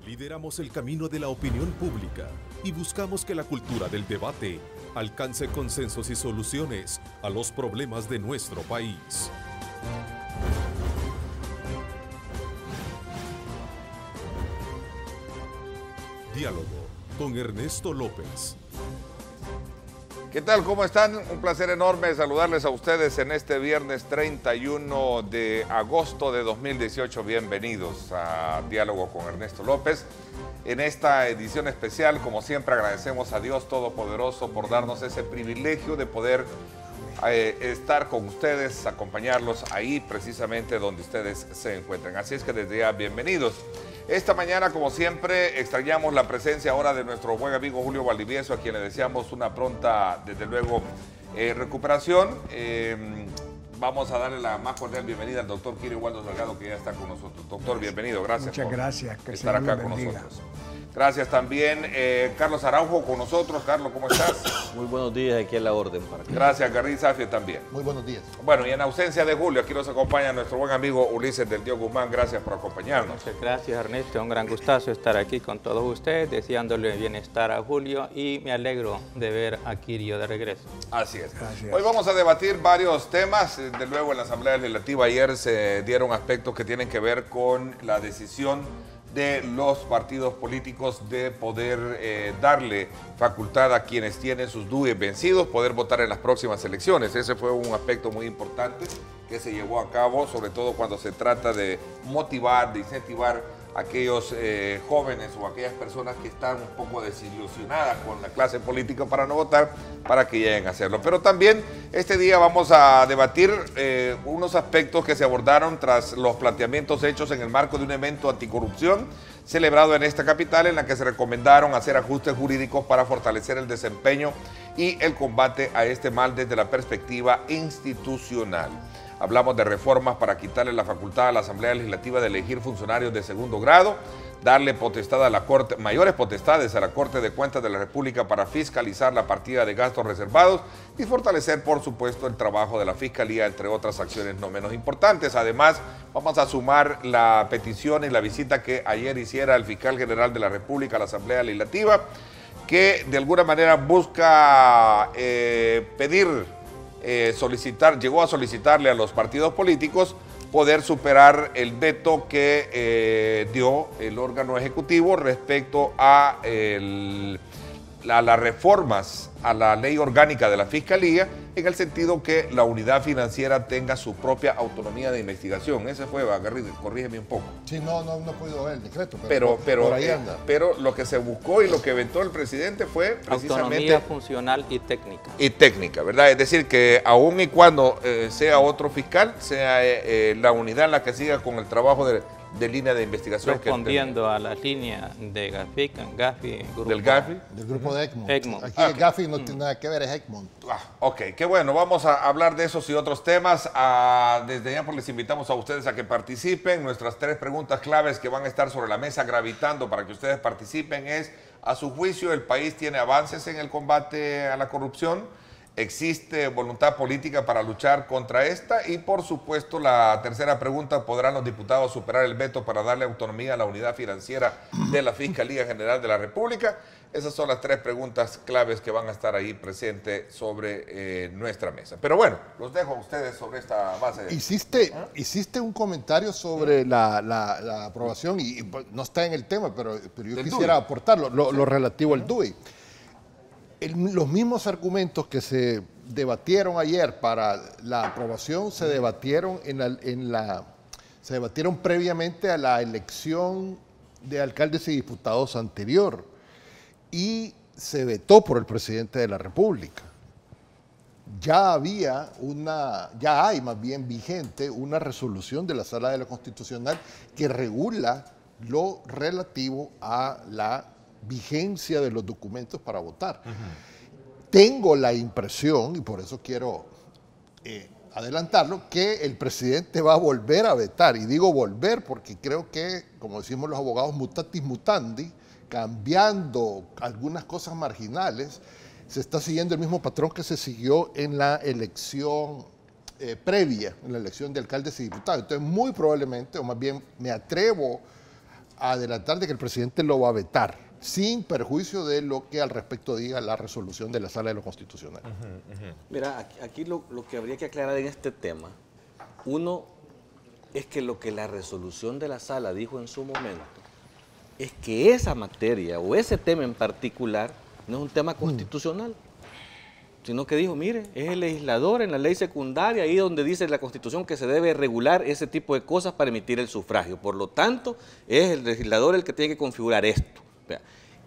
Lideramos el camino de la opinión pública y buscamos que la cultura del debate alcance consensos y soluciones a los problemas de nuestro país. Diálogo con Ernesto López. ¿Qué tal? ¿Cómo están? Un placer enorme saludarles a ustedes en este viernes 31 de agosto de 2018. Bienvenidos a Diálogo con Ernesto López. En esta edición especial, como siempre, agradecemos a Dios Todopoderoso por darnos ese privilegio de poder estar con ustedes, acompañarlos ahí precisamente donde ustedes se encuentren. Así es que desde ya, bienvenidos. Esta mañana, como siempre, extrañamos la presencia ahora de nuestro buen amigo Julio Valdivieso, a quien le deseamos una pronta, desde luego, recuperación. Vamos a darle la más cordial bienvenida al doctor Kiro Waldo Salgado, que ya está con nosotros. Doctor, bienvenido, gracias. Muchas gracias. Por estar acá con nosotros. Gracias también, Carlos Araujo con nosotros. Carlos, ¿cómo estás? Muy buenos días, aquí a la orden. Gracias, Garry Zafia también. Muy buenos días. Bueno, y en ausencia de Julio, aquí nos acompaña nuestro buen amigo Ulises del Dios Guzmán. Gracias por acompañarnos. Muchas gracias, Ernesto. Un gran gustazo estar aquí con todos ustedes, deseándole bienestar a Julio, y me alegro de ver a Kirio de regreso. Así es. Gracias. Hoy vamos a debatir varios temas. Desde luego, en la Asamblea Legislativa ayer se dieron aspectos que tienen que ver con la decisión de los partidos políticos de poder darle facultad a quienes tienen sus DUIs vencidos, poder votar en las próximas elecciones. Ese fue un aspecto muy importante que se llevó a cabo, sobre todo cuando se trata de motivar, de incentivar a aquellos jóvenes o aquellas personas que están un poco desilusionadas con la clase política para no votar, para que lleguen a hacerlo. Pero también este día vamos a debatir unos aspectos que se abordaron tras los planteamientos hechos en el marco de un evento anticorrupción celebrado en esta capital, en la que se recomendaron hacer ajustes jurídicos para fortalecer el desempeño y el combate a este mal desde la perspectiva institucional. Hablamos de reformas para quitarle la facultad a la Asamblea Legislativa de elegir funcionarios de segundo grado, darle potestad a la Corte, mayores potestades a la Corte de Cuentas de la República para fiscalizar la partida de gastos reservados y fortalecer, por supuesto, el trabajo de la Fiscalía, entre otras acciones no menos importantes. Además, vamos a sumar la petición y la visita que ayer hiciera el fiscal general de la República a la Asamblea Legislativa, que de alguna manera busca llegó a solicitarle a los partidos políticos poder superar el veto que dio el órgano ejecutivo respecto a las reformas a la ley orgánica de la Fiscalía, en el sentido que la unidad financiera tenga su propia autonomía de investigación. Ese fue, Garrido, corrígeme un poco. Sí, no he podido ver el decreto, pero por ahí anda. Pero lo que se buscó y lo que vetó el presidente fue precisamente autonomía funcional y técnica. Y técnica, ¿verdad? Es decir, que aun y cuando sea otro fiscal, sea la unidad en la que siga con el trabajo de línea de investigación. Respondiendo a la línea de Gafi, grupo, del Gafi. Del grupo de Egmont. Egmont. Aquí el Gafi no tiene nada que ver, es Egmont. Ok, qué bueno. Vamos a hablar de esos y otros temas. Desde ya pues les invitamos a ustedes a que participen. Nuestras 3 preguntas claves que van a estar sobre la mesa gravitando para que ustedes participen es: a su juicio, ¿el país tiene avances en el combate a la corrupción? ¿Existe voluntad política para luchar contra esta? Y por supuesto, la tercera pregunta: ¿podrán los diputados superar el veto para darle autonomía a la unidad financiera de la Fiscalía General de la República? Esas son las 3 preguntas claves que van a estar ahí presentes sobre nuestra mesa. Pero bueno, los dejo a ustedes sobre esta base. Hiciste un comentario sobre la aprobación, y no está en el tema, pero yo quisiera aportarlo, lo relativo al DUI. Los mismos argumentos que se debatieron ayer para la aprobación se debatieron se debatieron previamente a la elección de alcaldes y diputados anterior, y se vetó por el presidente de la República. Ya hay más bien vigente una resolución de la Sala de la Constitucional que regula lo relativo a la vigencia de los documentos para votar. Tengo la impresión, y por eso quiero adelantarlo, que el presidente va a volver a vetar, y digo volver porque creo que, como decimos los abogados, mutatis mutandi, cambiando algunas cosas marginales, se está siguiendo el mismo patrón que se siguió en la elección previa, en la elección de alcaldes y diputados. Entonces, muy probablemente, o más bien me atrevo adelantar de que el presidente lo va a vetar, sin perjuicio de lo que al respecto diga la resolución de la Sala de lo Constitucional. Mira, aquí lo que habría que aclarar en este tema, uno, es que lo que la resolución de la Sala dijo en su momento, es que esa materia o ese tema en particular no es un tema constitucional, sino que dijo, mire, es el legislador en la ley secundaria, ahí donde dice la Constitución que se debe regular ese tipo de cosas para emitir el sufragio. Por lo tanto, es el legislador el que tiene que configurar esto. Vea,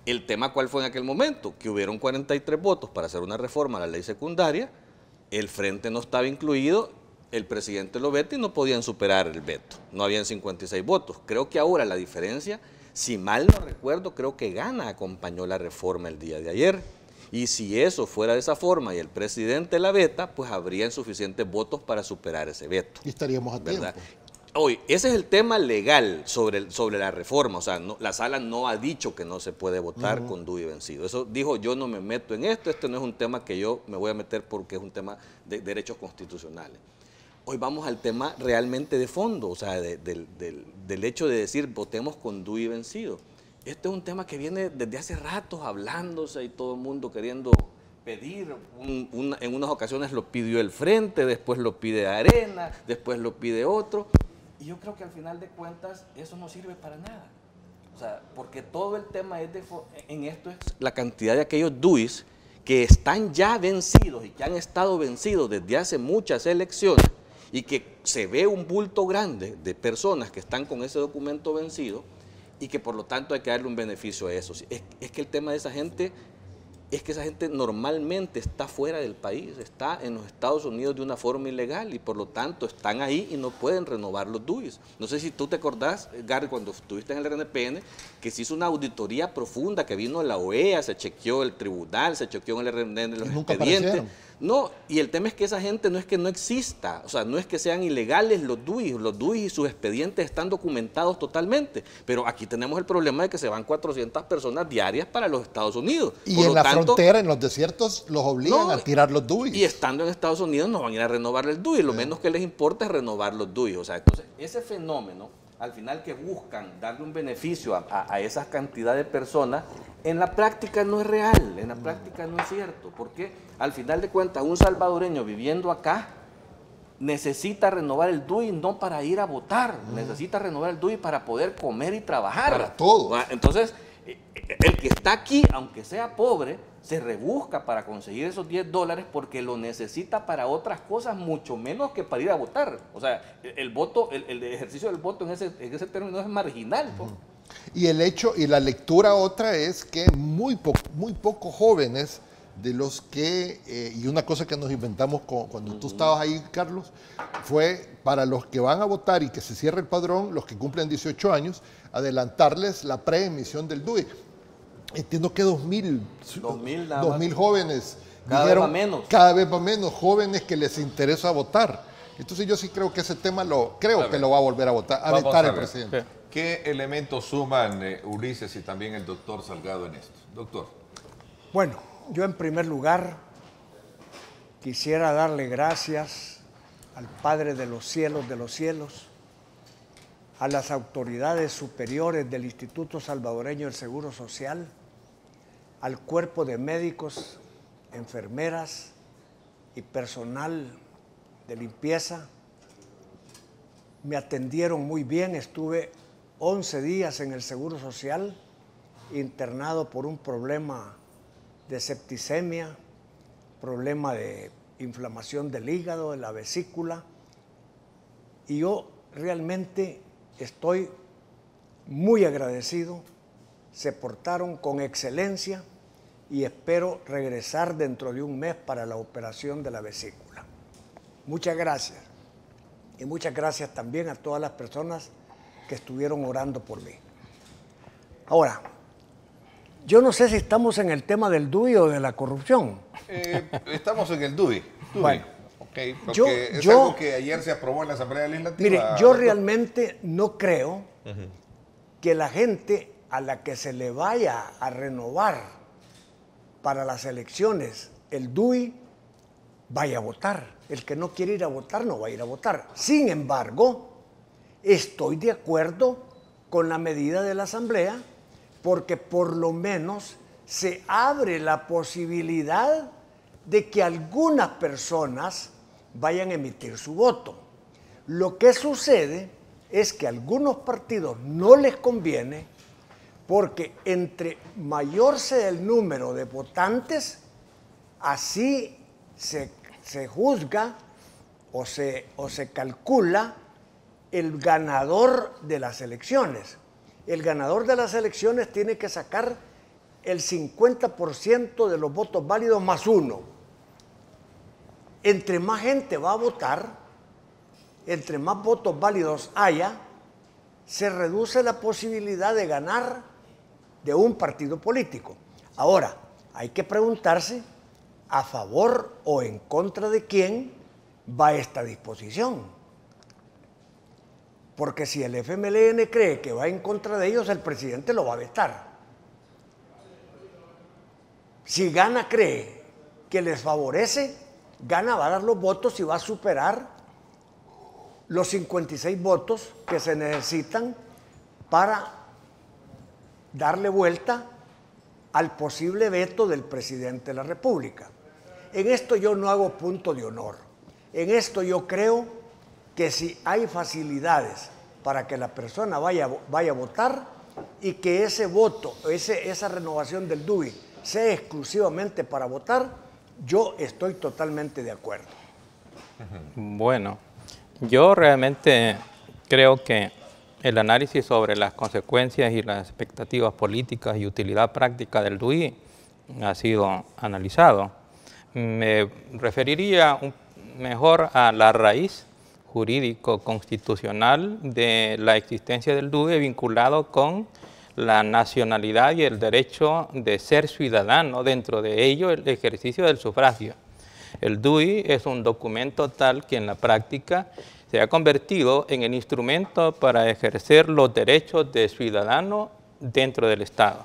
el tema, ¿cuál fue en aquel momento? Que hubieron 43 votos para hacer una reforma a la ley secundaria, el frente no estaba incluido, el presidente lo veta y no podían superar el veto. No habían 56 votos. Creo que ahora la diferencia, si mal no recuerdo, creo que Gana acompañó la reforma el día de ayer. Y si eso fuera de esa forma y el presidente la veta, pues habrían suficientes votos para superar ese veto. Y estaríamos a tiempo. Hoy, ese es el tema legal sobre la reforma. O sea, no, la Sala no ha dicho que no se puede votar con DUI vencido. Eso dijo, yo no me meto en esto, este no es un tema que yo me voy a meter porque es un tema de derechos constitucionales. Hoy vamos al tema realmente de fondo, o sea, del hecho de decir votemos con DUI vencido. Este es un tema que viene desde hace ratos hablándose y todo el mundo queriendo pedir. En unas ocasiones lo pidió el frente, después lo pide Arena, después lo pide otro. Y yo creo que al final de cuentas eso no sirve para nada. O sea, porque todo el tema en esto es la cantidad de aquellos DUIs que están ya vencidos y que han estado vencidos desde hace muchas elecciones y que se ve un bulto grande de personas que están con ese documento vencido y que por lo tanto hay que darle un beneficio a eso. Es que el tema de esa gente es que esa gente normalmente está fuera del país, está en los Estados Unidos de una forma ilegal y por lo tanto están ahí y no pueden renovar los DUIs. No sé si tú te acordás, Gary, cuando estuviste en el RNPN, que se hizo una auditoría profunda, que vino la OEA, se chequeó el tribunal, se chequeó en el RNPN los expedientes. No, y el tema es que esa gente no es que no exista, o sea, no es que sean ilegales los DUIs y sus expedientes están documentados totalmente, pero aquí tenemos el problema de que se van 400 personas diarias para los Estados Unidos. Y por en la frontera, en los desiertos, los obligan a tirar los DUIs. Y estando en Estados Unidos no van a ir a renovar el DUI, lo menos que les importa es renovar los DUIs, o sea, entonces ese fenómeno, al final que buscan darle un beneficio a esa cantidad de personas, en la práctica no es real, en la práctica no es cierto, porque al final de cuentas un salvadoreño viviendo acá necesita renovar el DUI no para ir a votar, necesita renovar el DUI para poder comer y trabajar. Para todo. Entonces, el que está aquí, aunque sea pobre, se rebusca para conseguir esos $10 porque lo necesita para otras cosas mucho menos que para ir a votar. O sea, el voto, el ejercicio del voto en ese término es marginal. Y el hecho y la lectura otra es que muy pocos jóvenes de los que, y una cosa que nos inventamos cuando tú estabas ahí, Carlos, fue para los que van a votar y que se cierre el padrón, los que cumplen 18 años, adelantarles la preemisión del DUI. Entiendo que 2.000 jóvenes cada vez va menos jóvenes que les interesa votar. Entonces yo sí creo que ese tema que lo va a volver a vetar el presidente. ¿Qué elementos suman Ulises y también el doctor Salgado en esto? Doctor. Bueno, yo en primer lugar quisiera darle gracias al Padre de los cielos, a las autoridades superiores del Instituto Salvadoreño del Seguro Social, al cuerpo de médicos, enfermeras y personal de limpieza. Me atendieron muy bien, estuve 11 días en el Seguro Social, internado por un problema de septicemia, problema de inflamación del hígado, de la vesícula, y yo realmente estoy muy agradecido. Se portaron con excelencia y espero regresar dentro de un mes para la operación de la vesícula. Muchas gracias. Y muchas gracias también a todas las personas que estuvieron orando por mí. Ahora, yo no sé si estamos en el tema del DUI o de la corrupción. Estamos en el DUI. Bueno, okay, porque es algo que ayer se aprobó en la Asamblea Legislativa. Mire, yo realmente no creo que la gente a la que se le vaya a renovar para las elecciones el DUI vaya a votar. El que no quiere ir a votar no va a ir a votar. Sin embargo, estoy de acuerdo con la medida de la Asamblea, porque por lo menos se abre la posibilidad de que algunas personas vayan a emitir su voto. Lo que sucede es que a algunos partidos no les conviene, porque entre mayor sea el número de votantes, así se juzga o se calcula el ganador de las elecciones. El ganador de las elecciones tiene que sacar el 50% de los votos válidos más uno. Entre más gente va a votar, entre más votos válidos haya, se reduce la posibilidad de ganar de un partido político. Ahora, hay que preguntarse a favor o en contra de quién va esta disposición. Porque si el FMLN cree que va en contra de ellos, el presidente lo va a vetar. Si Gana cree que les favorece, Gana va a dar los votos y va a superar los 56 votos que se necesitan para darle vuelta al posible veto del presidente de la República. En esto yo no hago punto de honor. En esto yo creo que si hay facilidades para que la persona vaya a votar y que ese voto, esa renovación del DUI sea exclusivamente para votar, yo estoy totalmente de acuerdo. Bueno, yo realmente creo que el análisis sobre las consecuencias y las expectativas políticas y utilidad práctica del DUI ha sido analizado. Me referiría mejor a la raíz jurídico-constitucional de la existencia del DUI vinculado con la nacionalidad y el derecho de ser ciudadano, dentro de ello el ejercicio del sufragio. El DUI es un documento tal que en la práctica se ha convertido en el instrumento para ejercer los derechos de ciudadano dentro del Estado.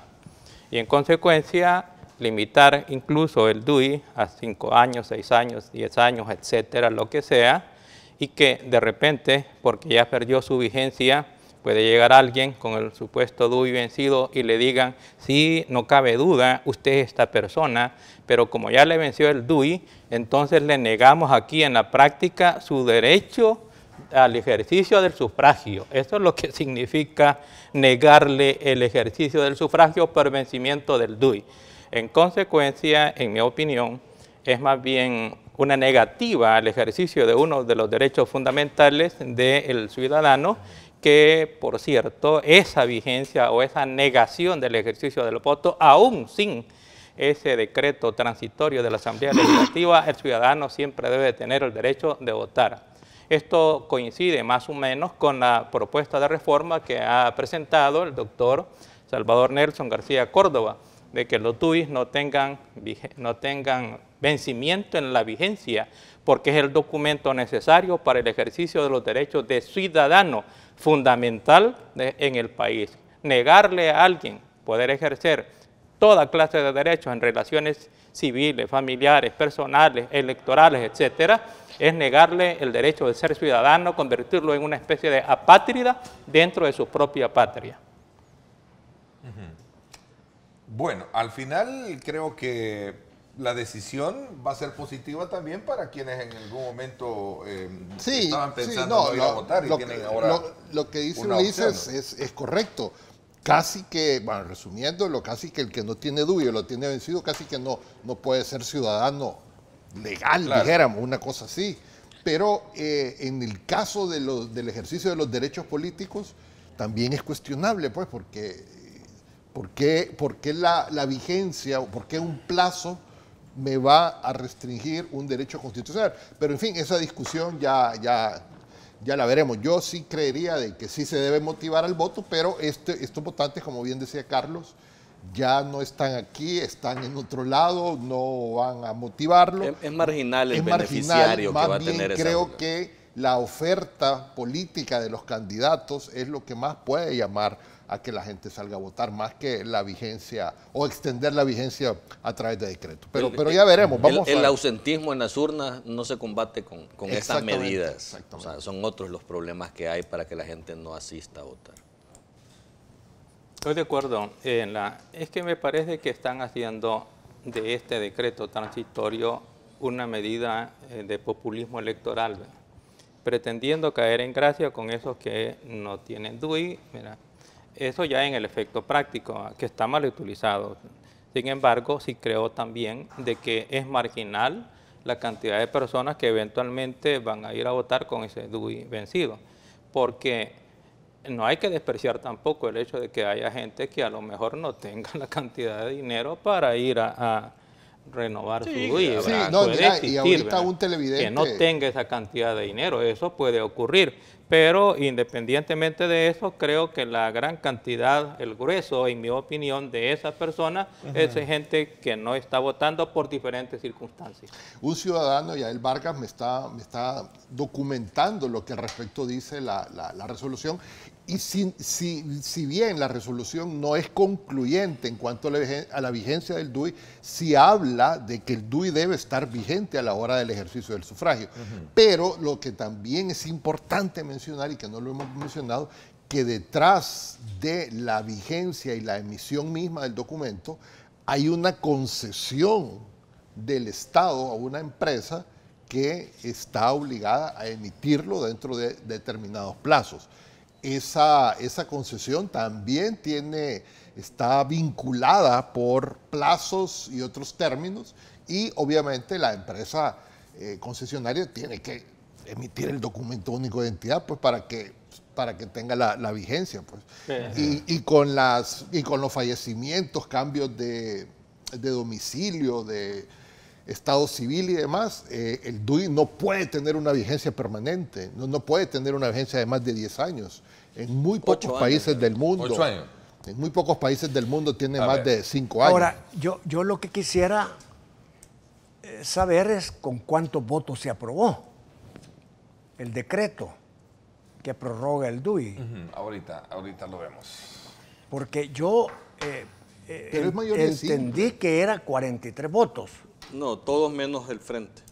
Y en consecuencia, limitar incluso el DUI a 5 años, 6 años, 10 años, etcétera, lo que sea, y que de repente, porque ya perdió su vigencia, puede llegar alguien con el supuesto DUI vencido y le digan, sí, no cabe duda, usted es esta persona, pero como ya le venció el DUI, entonces le negamos aquí en la práctica su derecho al ejercicio del sufragio. Eso es lo que significa negarle el ejercicio del sufragio por vencimiento del DUI. En consecuencia, en mi opinión, es más bien una negativa al ejercicio de uno de los derechos fundamentales del ciudadano, que, por cierto, esa vigencia o esa negación del ejercicio del voto, aún sin ese decreto transitorio de la Asamblea Legislativa, el ciudadano siempre debe tener el derecho de votar. Esto coincide más o menos con la propuesta de reforma que ha presentado el doctor Salvador Nelson García Córdoba, de que los DUIs no tengan vencimiento en la vigencia, porque es el documento necesario para el ejercicio de los derechos de ciudadano fundamental en el país. Negarle a alguien poder ejercer toda clase de derechos en relaciones civiles, familiares, personales, electorales, etcétera, es negarle el derecho de ser ciudadano, convertirlo en una especie de apátrida dentro de su propia patria. Bueno, al final creo que la decisión va a ser positiva también para quienes en algún momento estaban pensando no ir a votar y tienen ahora lo que dice Ulises es correcto. Casi que, bueno, resumiéndolo, casi que el que no tiene DUI o lo tiene vencido, casi que no puede ser ciudadano legal, claro, dijéramos, una cosa así. Pero en el caso del ejercicio de los derechos políticos, también es cuestionable, pues, porque ¿por qué la vigencia o por qué un plazo me va a restringir un derecho constitucional? Pero en fin, esa discusión ya la veremos. Yo sí creería de que sí se debe motivar al voto, pero estos votantes, como bien decía Carlos, ya no están aquí, están en otro lado, no van a motivarlo. Es marginal el beneficiario que va a tener esa. Creo que la oferta política de los candidatos es lo que más puede llamar a que la gente salga a votar, más que la vigencia o extender la vigencia a través de decreto. Pero ya veremos. El ausentismo en las urnas no se combate con esas medidas. O sea, son otros los problemas que hay para que la gente no asista a votar. Estoy de acuerdo. Es que me parece que están haciendo de este decreto transitorio una medida de populismo electoral, ¿verdad? Pretendiendo caer en gracia con esos que no tienen DUI. Mira, eso ya en el efecto práctico, que está mal utilizado. Sin embargo, sí creo también de que es marginal la cantidad de personas que eventualmente van a ir a votar con ese DUI vencido, porque no hay que despreciar tampoco el hecho de que haya gente que a lo mejor no tenga la cantidad de dinero para ir a renovar su DUI. Sí, ¿verdad? no, Puede mira, existir, y ahorita ¿verdad? un televidente que no tenga esa cantidad de dinero, eso puede ocurrir, pero independientemente de eso, creo que la gran cantidad, el grueso, en mi opinión, de esas personas es gente que no está votando por diferentes circunstancias. Un ciudadano, Yael Vargas, me está documentando lo que al respecto dice la resolución. Y si bien la resolución no es concluyente en cuanto a la vigencia del DUI, sí habla de que el DUI debe estar vigente a la hora del ejercicio del sufragio. Pero lo que también es importante mencionar, y que no lo hemos mencionado, que detrás de la vigencia y la emisión misma del documento hay una concesión del Estado a una empresa que está obligada a emitirlo dentro de determinados plazos. Esa concesión también está vinculada por plazos y otros términos, y obviamente la empresa concesionaria tiene que emitir el documento único de identidad, pues para que tenga la vigencia, pues. Y con los fallecimientos, cambios de domicilio, de estado civil y demás, el DUI no puede tener una vigencia permanente, no puede tener una vigencia de más de 10 años. En muy pocos países del mundo. 8 años. En muy pocos países del mundo tiene más de 5 años. Ahora, yo lo que quisiera saber es con cuántos votos se aprobó el decreto que prorroga el DUI. Ahorita lo vemos. Porque yo Pero es mayoría entendí que era 43 votos. No, todos menos el frente.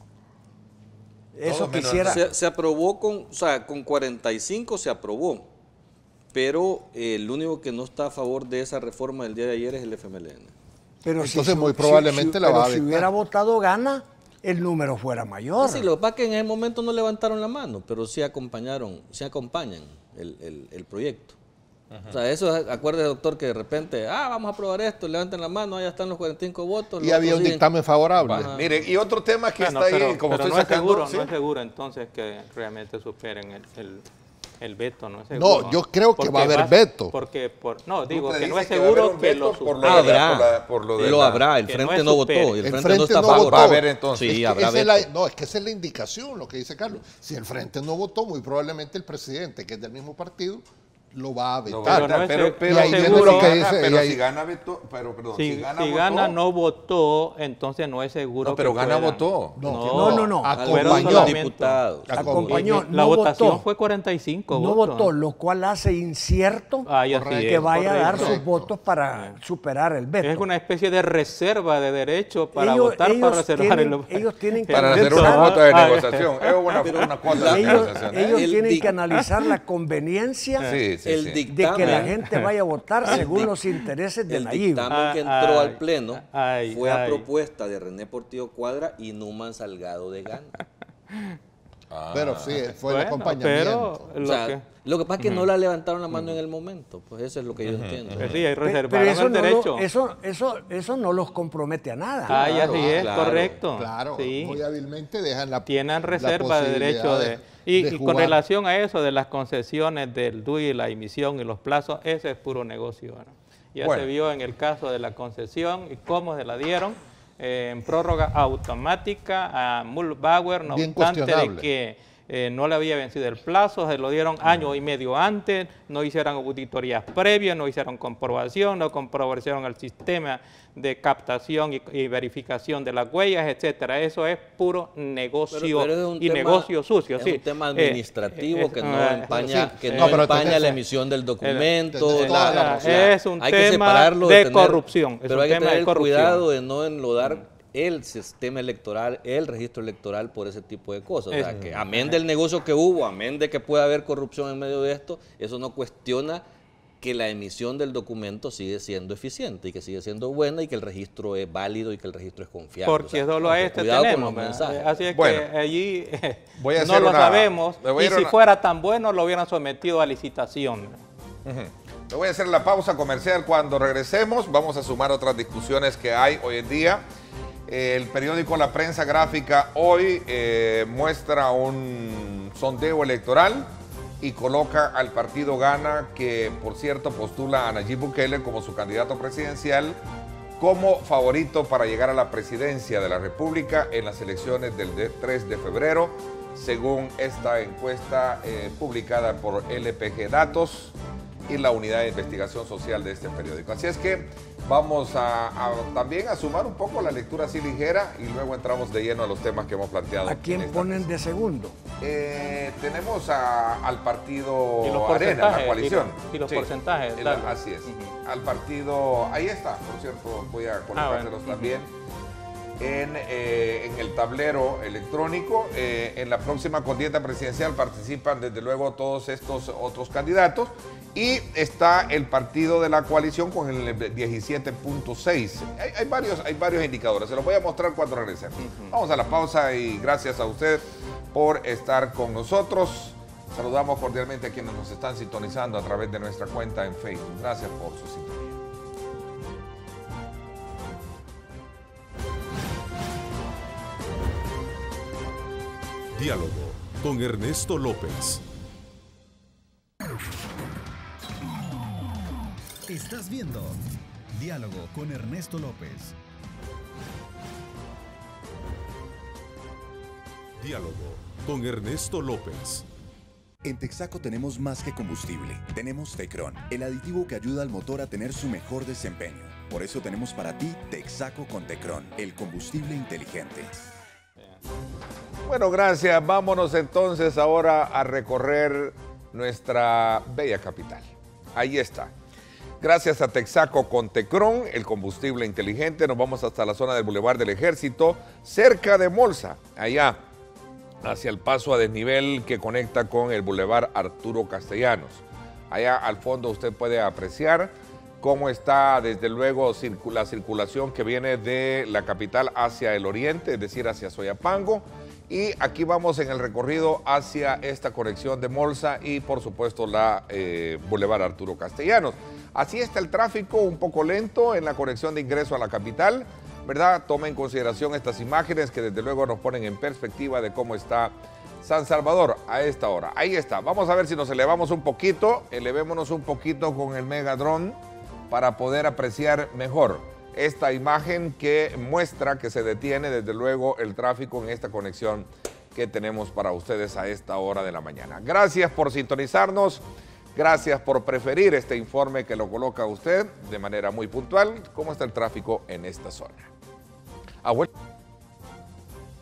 Eso menos quisiera... Se aprobó con 45 se aprobó, pero el único que no está a favor de esa reforma del día de ayer es el FMLN. Pero entonces muy probablemente la va a si vetar. hubiera votado Gana, el número fuera mayor. Sí, lo que pasa es que en ese momento no levantaron la mano, pero sí acompañan el proyecto. O sea, eso, acuérdese, doctor, que de repente, vamos a aprobar esto, levanten la mano, ya están los 45 votos. Y había un dictamen favorable. Mire, y otro tema que Bueno, está ahí, pero, como pero estoy no sacando... no es seguro entonces que realmente superen el veto, no es seguro. No, yo creo que va a haber veto. No, digo que no es que va a haber seguro un que veto lo por superen. Habrá, el que frente no no votó, supere. y el El frente no frente está a no favor. votó. Va a haber entonces. Sí, Es habrá que veto. es que esa es la indicación, lo que dice Carlos. Si el frente no votó, muy probablemente el presidente, que es del mismo partido, lo va a vetar. Pero y ahí viene seguro lo que dice. Pero y ahí- si gana veto, perdón, Si votó, Gana no votó, entonces no es seguro No, pero que Gana puedan. votó. No. Fueron Acompañó. los diputados. Acompañó, La no votación votó. fue 45 No votos. votó, lo cual hace incierto Ay, así que es, vaya a dar correcto. sus votos para superar el veto. Es una especie de reserva de derecho para votar, para reservar ellos tienen que Para hacer analizar- una cuota de Ay, negociación. Es una cuota de negociación. ellos El tienen dic- que analizar la conveniencia Sí, sí, El sí. dictamen. de que la gente vaya a votar según los intereses de El Nayib. dictamen que entró Ay, al Pleno ay, fue a ay. propuesta de René Portillo Cuadra y Numan Salgado de Gana. Pero sí, fue el Bueno, acompañamiento. pero O sea, lo que pasa es que no la levantaron la mano en el momento, pues eso es lo que yo entiendo. Pues sí, hay Pero reservaron eso el no, derecho. eso no los compromete a nada. Ay, así es, claro, correcto. Claro, Sí. muy hábilmente dejan Tienen reserva de derecho de... Y con jugar. relación a eso de las concesiones del DUI, la emisión y los plazos, ese es puro negocio, ¿no? Ya Bueno. se vio en el caso de la concesión y cómo se la dieron en prórroga automática a Mullbauer, no Bien obstante de cuestionable. que no le había vencido el plazo, se lo dieron año y medio antes, no hicieron auditorías previas, no hicieron comprobación, no comprobaron el sistema de captación y verificación de las huellas, etcétera. Eso es puro negocio Pero es un y tema- negocio sucio. Es sí. un tema administrativo que no empaña, sí. que No, no pero empaña tenés- la emisión del documento. tenés toda la razón. Es un hay que tema separarlo de tener- corrupción. Es Pero un hay que tema tener de el corrupción. cuidado de no enlodar el sistema electoral, el registro electoral por ese tipo de cosas. O sea, que amén del negocio que hubo, amén de que pueda haber corrupción en medio de esto, eso no cuestiona que la emisión del documento sigue siendo eficiente y que sigue siendo buena y que el registro es válido y que el registro es confiable. Porque solo a este cuidado tenemos. con los mensajes. Así es Bueno, que allí no no lo sabemos. Y si una... fuera tan bueno, lo hubieran sometido a licitación. Le voy a hacer la pausa comercial. Cuando regresemos, vamos a sumar otras discusiones que hay hoy en día. El periódico La Prensa Gráfica hoy muestra un sondeo electoral y coloca al partido Gana, que por cierto postula a Nayib Bukele como su candidato presidencial, como favorito para llegar a la presidencia de la República en las elecciones del 3 de febrero, según esta encuesta publicada por LPG Datos y la Unidad de Investigación Social de este periódico. Así es que vamos también a sumar un poco la lectura así ligera y luego entramos de lleno a los temas que hemos planteado. ¿A quién ponen de segundo? Tenemos al partido Y los Arena, la coalición. Y los porcentajes. Así es. Al partido, ahí está, por cierto, voy a colocárselos también. En el tablero electrónico. En la próxima contienda presidencial participan desde luego todos estos otros candidatos y está el partido de la coalición con el 17.6. Hay varios indicadores, se los voy a mostrar cuando regresemos. Vamos a la pausa y gracias a usted por estar con nosotros. Saludamos cordialmente a quienes nos están sintonizando a través de nuestra cuenta en Facebook. Gracias por su sintonía. Diálogo con Ernesto López. Estás viendo Diálogo con Ernesto López. Diálogo con Ernesto López. En Texaco tenemos más que combustible. Tenemos Tecron, el aditivo que ayuda al motor a tener su mejor desempeño. Por eso tenemos para ti Texaco con Tecron, el combustible inteligente. Bueno, gracias. Vámonos entonces ahora a recorrer nuestra bella capital. Ahí está. Gracias a Texaco con Tecron, el combustible inteligente, nos vamos hasta la zona del Boulevard del Ejército, cerca de Molsa, allá, hacia el paso a desnivel que conecta con el Boulevard Arturo Castellanos. Allá al fondo usted puede apreciar cómo está desde luego la circulación que viene de la capital hacia el oriente, es decir, hacia Soyapango. Y aquí vamos en el recorrido hacia esta conexión de Molsa y por supuesto la Boulevard Arturo Castellanos. Así está el tráfico, un poco lento en la conexión de ingreso a la capital, ¿verdad? Toma en consideración estas imágenes que desde luego nos ponen en perspectiva de cómo está San Salvador a esta hora. Ahí está. Vamos a ver si nos elevamos un poquito. Elevémonos un poquito con el Mega Drone para poder apreciar mejor esta imagen que muestra que se detiene desde luego el tráfico en esta conexión que tenemos para ustedes a esta hora de la mañana. Gracias por sintonizarnos. Gracias por preferir este informe que lo coloca usted de manera muy puntual. ¿Cómo está el tráfico en esta zona?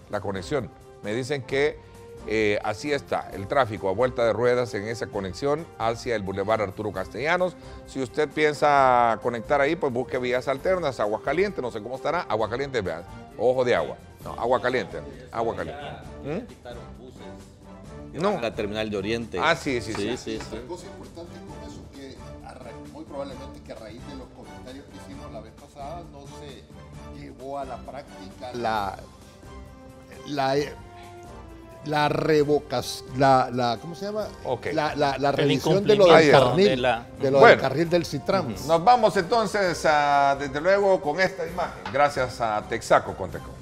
La conexión. Me dicen que así está el tráfico a vuelta de ruedas en esa conexión hacia el Boulevard Arturo Castellanos. Si usted piensa conectar ahí, pues busque vías alternas. Aguascalientes, no sé cómo estará. Aguascalientes, vean. Ojo de agua. No, Aguascalientes. No. La terminal de Oriente. Ah, sí. Una cosa importante con eso que muy probablemente que a raíz de los comentarios que hicimos la vez pasada no se llevó a la práctica la revocación, ¿cómo se llama? Okay. La revisión de lo del carril, del carril del Citran. Nos vamos entonces desde luego con esta imagen. Gracias a Texaco con Tecron.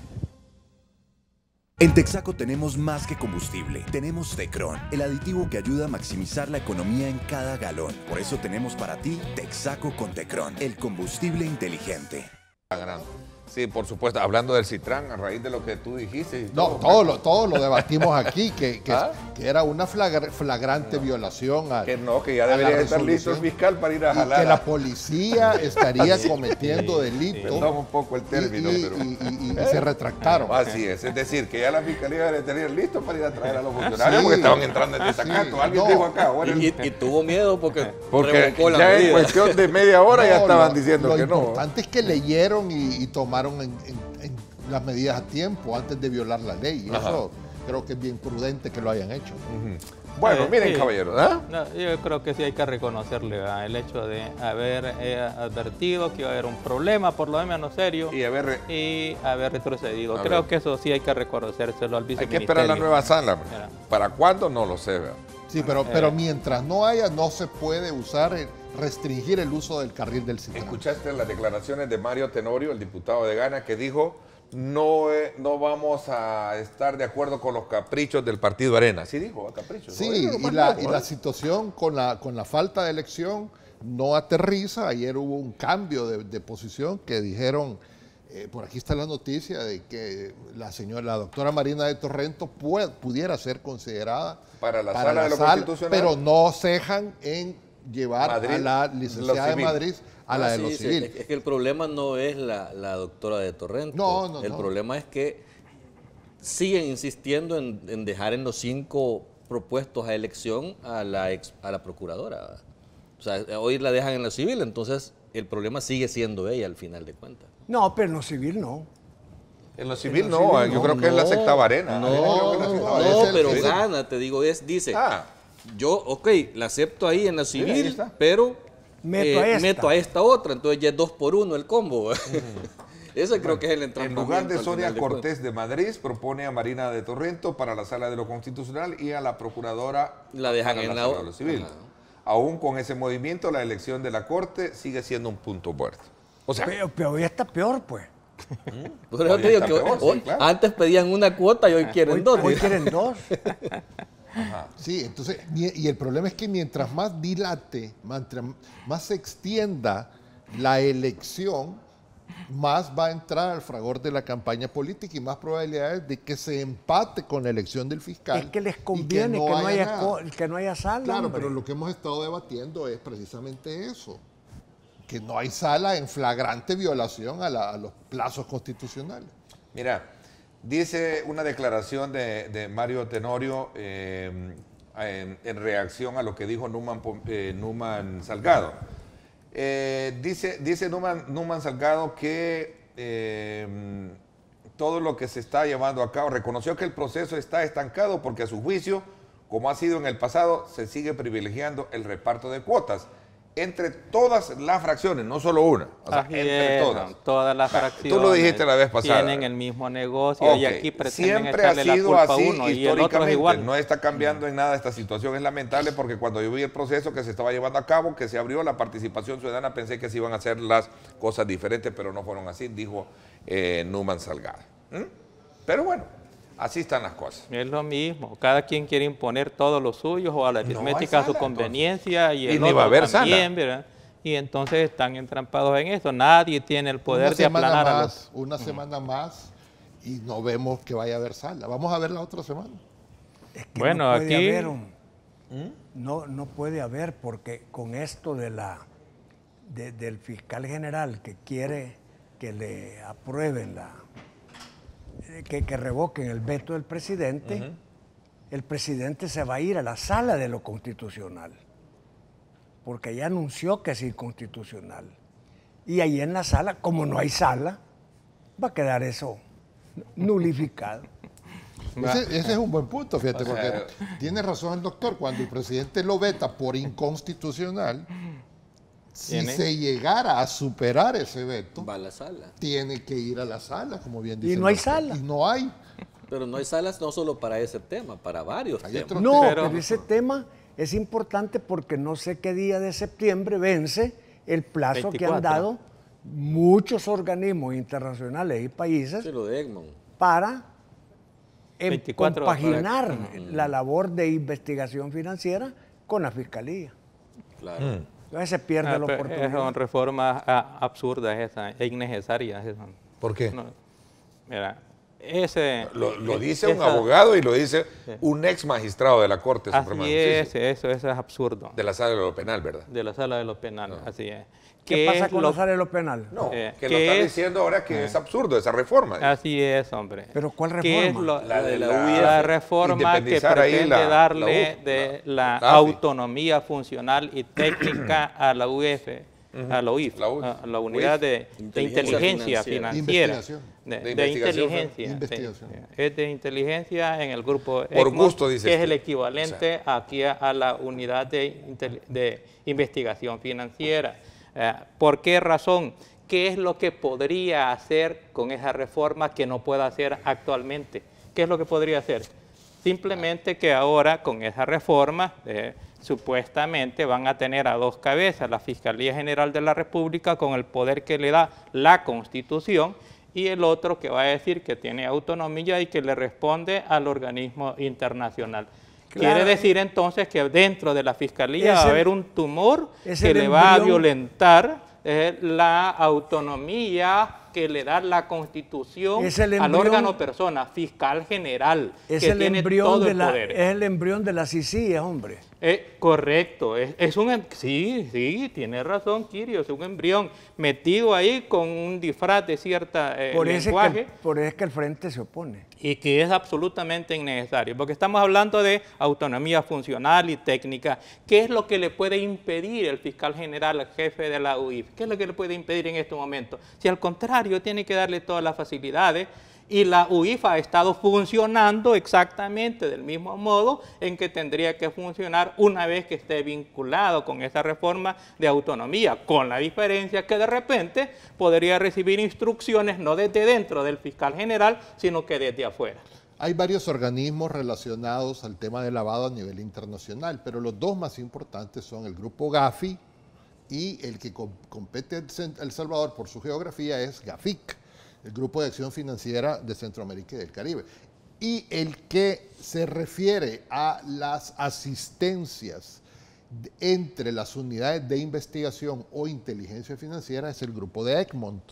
En Texaco tenemos más que combustible. Tenemos Tecron, el aditivo que ayuda a maximizar la economía en cada galón. Por eso tenemos para ti Texaco con Tecron, el combustible inteligente. Sí, por supuesto. Hablando del Citran, a raíz de lo que tú dijiste. No, todo lo debatimos aquí, que era una flagrante violación a que ya debería estar listo el fiscal para ir a jalar. Que la policía estaría cometiendo delito. Perdón un poco el término, y se retractaron. Así es decir, que ya la fiscalía debería tener listo para ir a traer a los funcionarios porque estaban entrando en desacato. Alguien dijo acá. Bueno, y tuvo miedo porque revocó la medida. En cuestión de media hora ya estaban diciendo que no. Lo importante es que leyeron y tomaron en las medidas a tiempo antes de violar la ley. creo que es bien prudente que lo hayan hecho. Bueno, miren, sí. caballeros, ¿ah? No, yo creo que sí hay que reconocerle el hecho de haber advertido que iba a haber un problema, por lo menos serio, Y y haber retrocedido. A Creo ver. que eso sí hay que reconocérselo al hay viceministerio. que esperar la nueva sala. Mira. ¿Para cuándo? No lo sé. ¿verdad? Sí, pero mientras no haya, no se puede usar, restringir el uso del carril del Citrán. ¿Escuchaste las declaraciones de Mario Tenorio, el diputado de Ghana, que dijo no vamos a estar de acuerdo con los caprichos del Partido Arena? Sí dijo, caprichos. Sí, ¿no? y la situación con la falta de elección no aterriza. Ayer hubo un cambio de posición que dijeron, por aquí está la noticia de que la doctora Marina de Torrento pudiera ser considerada Para la sala de lo constitucional. pero no cejan en llevar Madrid, a la lo licenciada de civil. Madrid a la de lo Sí, civil. es que el problema no es la doctora de Torrento. No, el no. problema es que siguen insistiendo en dejar en los 5 propuestos a elección a la procuradora. O sea, hoy la dejan en lo civil, entonces el problema sigue siendo ella al final de cuentas. No, pero en lo civil no. En lo civil En lo no, civil yo creo que es la secta Arena. No, Creo que es la secta Arena. no, es el pero que- gana, te digo, dice, yo, ok, la acepto ahí en la ahí civil, está. pero Meto a esta. otra, entonces ya es 2 por 1 el combo. Ese creo que es el En entrampamiento. lugar de al Sonia final de Cortés de Madrid, propone a Marina de Torrento para la sala de lo constitucional y a la procuradora La dejan para en la la sala de lo civil. Ajá. Aún con ese movimiento, la elección de la Corte sigue siendo un punto muerto. O sea, Pero hoy está peor, pues. Por eso Hoy te digo está que peor, sí, hoy- claro. antes pedían una cuota y hoy quieren 2. Hoy quieren 2. Sí, entonces, y el problema es que mientras más dilate, más se extienda la elección, más va a entrar al fragor de la campaña política y más probabilidades de que se empate con la elección del fiscal. Es que les y conviene nada. que no haya sala. Claro, hombre. pero lo que hemos estado debatiendo es precisamente eso, que no hay sala en flagrante violación a los plazos constitucionales. mira, dice una declaración de Mario Tenorio en reacción a lo que dijo Numan Salgado. Dice Numan Salgado que todo lo que se está llevando a cabo, reconoció que el proceso está estancado porque a su juicio, como ha sido en el pasado, se sigue privilegiando el reparto de cuotas entre todas las fracciones, no solo una, o sea, Así entre es, todas. todas las Tú fracciones lo dijiste la vez pasada. tienen el mismo negocio y Ok, aquí pretenden siempre ha echarle la sido culpa a así uno y el otro es históricamente, igual. no está cambiando en nada esta situación, es lamentable porque cuando yo vi el proceso que se estaba llevando a cabo, que se abrió la participación ciudadana, pensé que se iban a hacer las cosas diferentes, pero no fueron así, dijo Numan Salgado. Pero bueno, así están las cosas. Es lo mismo, cada quien quiere imponer todo lo suyo o a la No hay aritmética a su sala, conveniencia y Y el ni va a otro haber también, sala. ¿verdad? Y entonces están entrampados en eso. Nadie tiene el poder Una de semana aplanar a los... más, una semana más y no vemos que vaya a haber sala. Vamos a ver la otra semana. Es que Bueno, no puede aquí- haber no puede haber, porque con esto del fiscal general que quiere que le aprueben que revoquen el veto del presidente, el presidente se va a ir a la sala de lo constitucional, porque ya anunció que es inconstitucional. Y ahí en la sala, como no hay sala, va a quedar eso nulificado. Ese es un buen punto, fíjate, O sea, porque tiene razón el doctor. Cuando el presidente lo veta por inconstitucional, si ¿Tiene? se llegara a superar ese veto, Va a la sala. tiene que ir a la sala, como bien dice. Y el no hay doctor. sala. Y no hay. Pero no hay salas no solo para ese tema, para varios Hay temas. otros No, Pero- pero ese tema es importante porque no sé qué día de septiembre vence el plazo que han 24. dado muchos organismos internacionales y países Sí, lo de Egmont. para 24 compaginar la labor de investigación financiera con la fiscalía. Claro. Entonces se pierde la Son oportunidad. reformas absurdas esas, e innecesarias esas. ¿Por qué? No, mira, Lo dice un esa- abogado y lo dice un ex magistrado de la Corte Suprema Así de es, Justicia. eso es absurdo. De la sala de lo penal, ¿verdad? De la sala de los penales, así es. ¿Qué pasa es con lo- la sala de lo penal? No, Eh, que ¿qué lo está es? diciendo ahora que es absurdo esa reforma. Así es, hombre. ¿Pero cuál ¿Qué es reforma? lo- La de la la reforma que independizar ahí pretende la darle UF, de la la AFI. autonomía funcional y técnica a la UF a la UIF, a la unidad de inteligencia financiera. De inteligencia. Es de inteligencia en el grupo Por gusto, dice que es el equivalente aquí a la unidad de investigación financiera. ¿Por qué razón? ¿Qué es lo que podría hacer con esa reforma que no pueda hacer actualmente? ¿Qué es lo que podría hacer? Simplemente que ahora con esa reforma supuestamente van a tener a dos cabezas, la Fiscalía General de la República con el poder que le da la Constitución y el otro que va a decir que tiene autonomía y que le responde al organismo internacional. Claro. Quiere decir entonces que dentro de la Fiscalía va a haber un tumor que le va a violentar la autonomía que le da la Constitución al órgano persona, fiscal general, que tiene todo el poder. Es el embrión de la CICIG, hombre. Correcto, sí, tiene razón, Kirio, es un embrión metido ahí con un disfraz de cierta lenguaje. Por eso es que el Frente se opone. Y que es absolutamente innecesario, porque estamos hablando de autonomía funcional y técnica. ¿Qué es lo que le puede impedir el fiscal general al jefe de la UIF? ¿Qué es lo que le puede impedir en este momento? Si al contrario, tiene que darle todas las facilidades, y la UIF ha estado funcionando exactamente del mismo modo en que tendría que funcionar una vez que esté vinculado con esa reforma de autonomía, con la diferencia que de repente podría recibir instrucciones no desde dentro del fiscal general, sino que desde afuera. Hay varios organismos relacionados al tema de lavado a nivel internacional, pero los dos más importantes son el grupo Gafi y el que compete a El Salvador por su geografía es GAFIC, el Grupo de Acción Financiera de Centroamérica y del Caribe. Y el que se refiere a las asistencias entre las unidades de investigación o inteligencia financiera es el grupo de Egmont,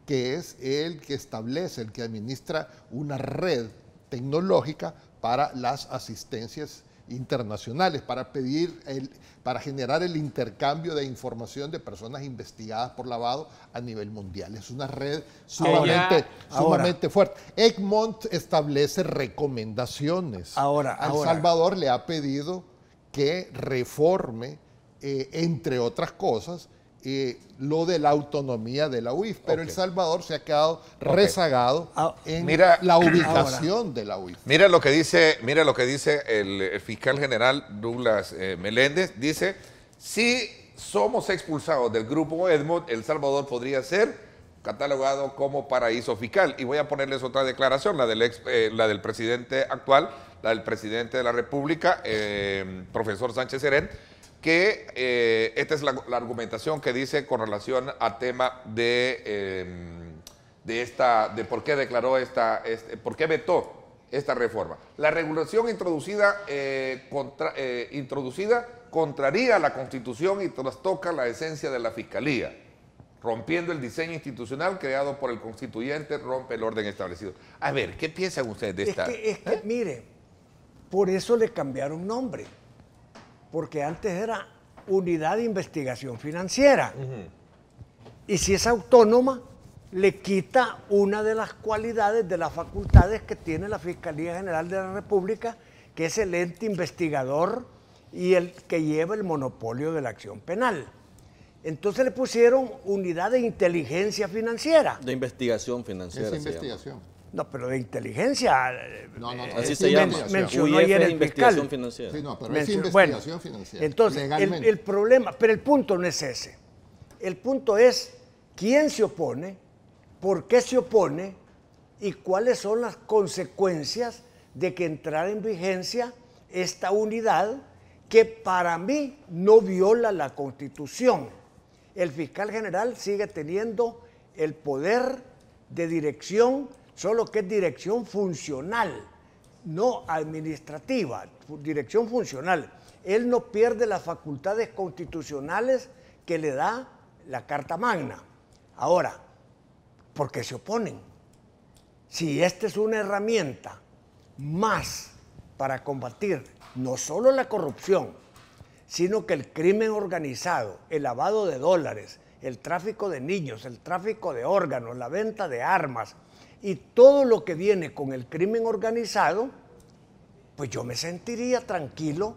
que es el que establece, el que administra una red tecnológica para las asistencias internacionales, para generar el intercambio de información de personas investigadas por lavado a nivel mundial. Es una red sumamente fuerte. Egmont establece recomendaciones. El Salvador le ha pedido que reforme, entre otras cosas, lo de la autonomía de la UIF, pero El Salvador se ha quedado rezagado en la ubicación de la UIF. Mira lo que dice el fiscal general Douglas Meléndez, dice: si somos expulsados del grupo Egmont, El Salvador podría ser catalogado como paraíso fiscal. Y voy a ponerles otra declaración, la del presidente actual, la del presidente de la República, profesor Sánchez Serén, que esta es la argumentación que dice con relación al tema de por qué declaró por qué vetó esta reforma. La regulación introducida contraría la Constitución y trastoca la esencia de la Fiscalía, rompiendo el diseño institucional creado por el constituyente, rompe el orden establecido. A ver, ¿qué piensan ustedes de esta? Es que mire, por eso le cambiaron nombre. Porque antes era Unidad de Investigación Financiera. Y si es autónoma, le quita una de las cualidades, de las facultades que tiene la Fiscalía General de la República, que es el ente investigador y el que lleva el monopolio de la acción penal. Entonces le pusieron Unidad de Inteligencia Financiera. De Investigación Financiera. Es investigación. No, pero de inteligencia. Así se llama. Mencionó ayer el Investigación Financiera. Sí, no, pero es investigación financiera. Entonces, el problema, pero el punto no es ese. El punto es quién se opone, por qué se opone y cuáles son las consecuencias de que entrara en vigencia esta unidad que para mí no viola la Constitución. El fiscal general sigue teniendo el poder de dirección, solo que es dirección funcional, no administrativa, dirección funcional. Él no pierde las facultades constitucionales que le da la Carta Magna. Ahora, ¿por qué se oponen? Si esta es una herramienta más para combatir no solo la corrupción, sino que el crimen organizado, el lavado de dólares, el tráfico de niños, el tráfico de órganos, la venta de armas, y todo lo que viene con el crimen organizado, pues yo me sentiría tranquilo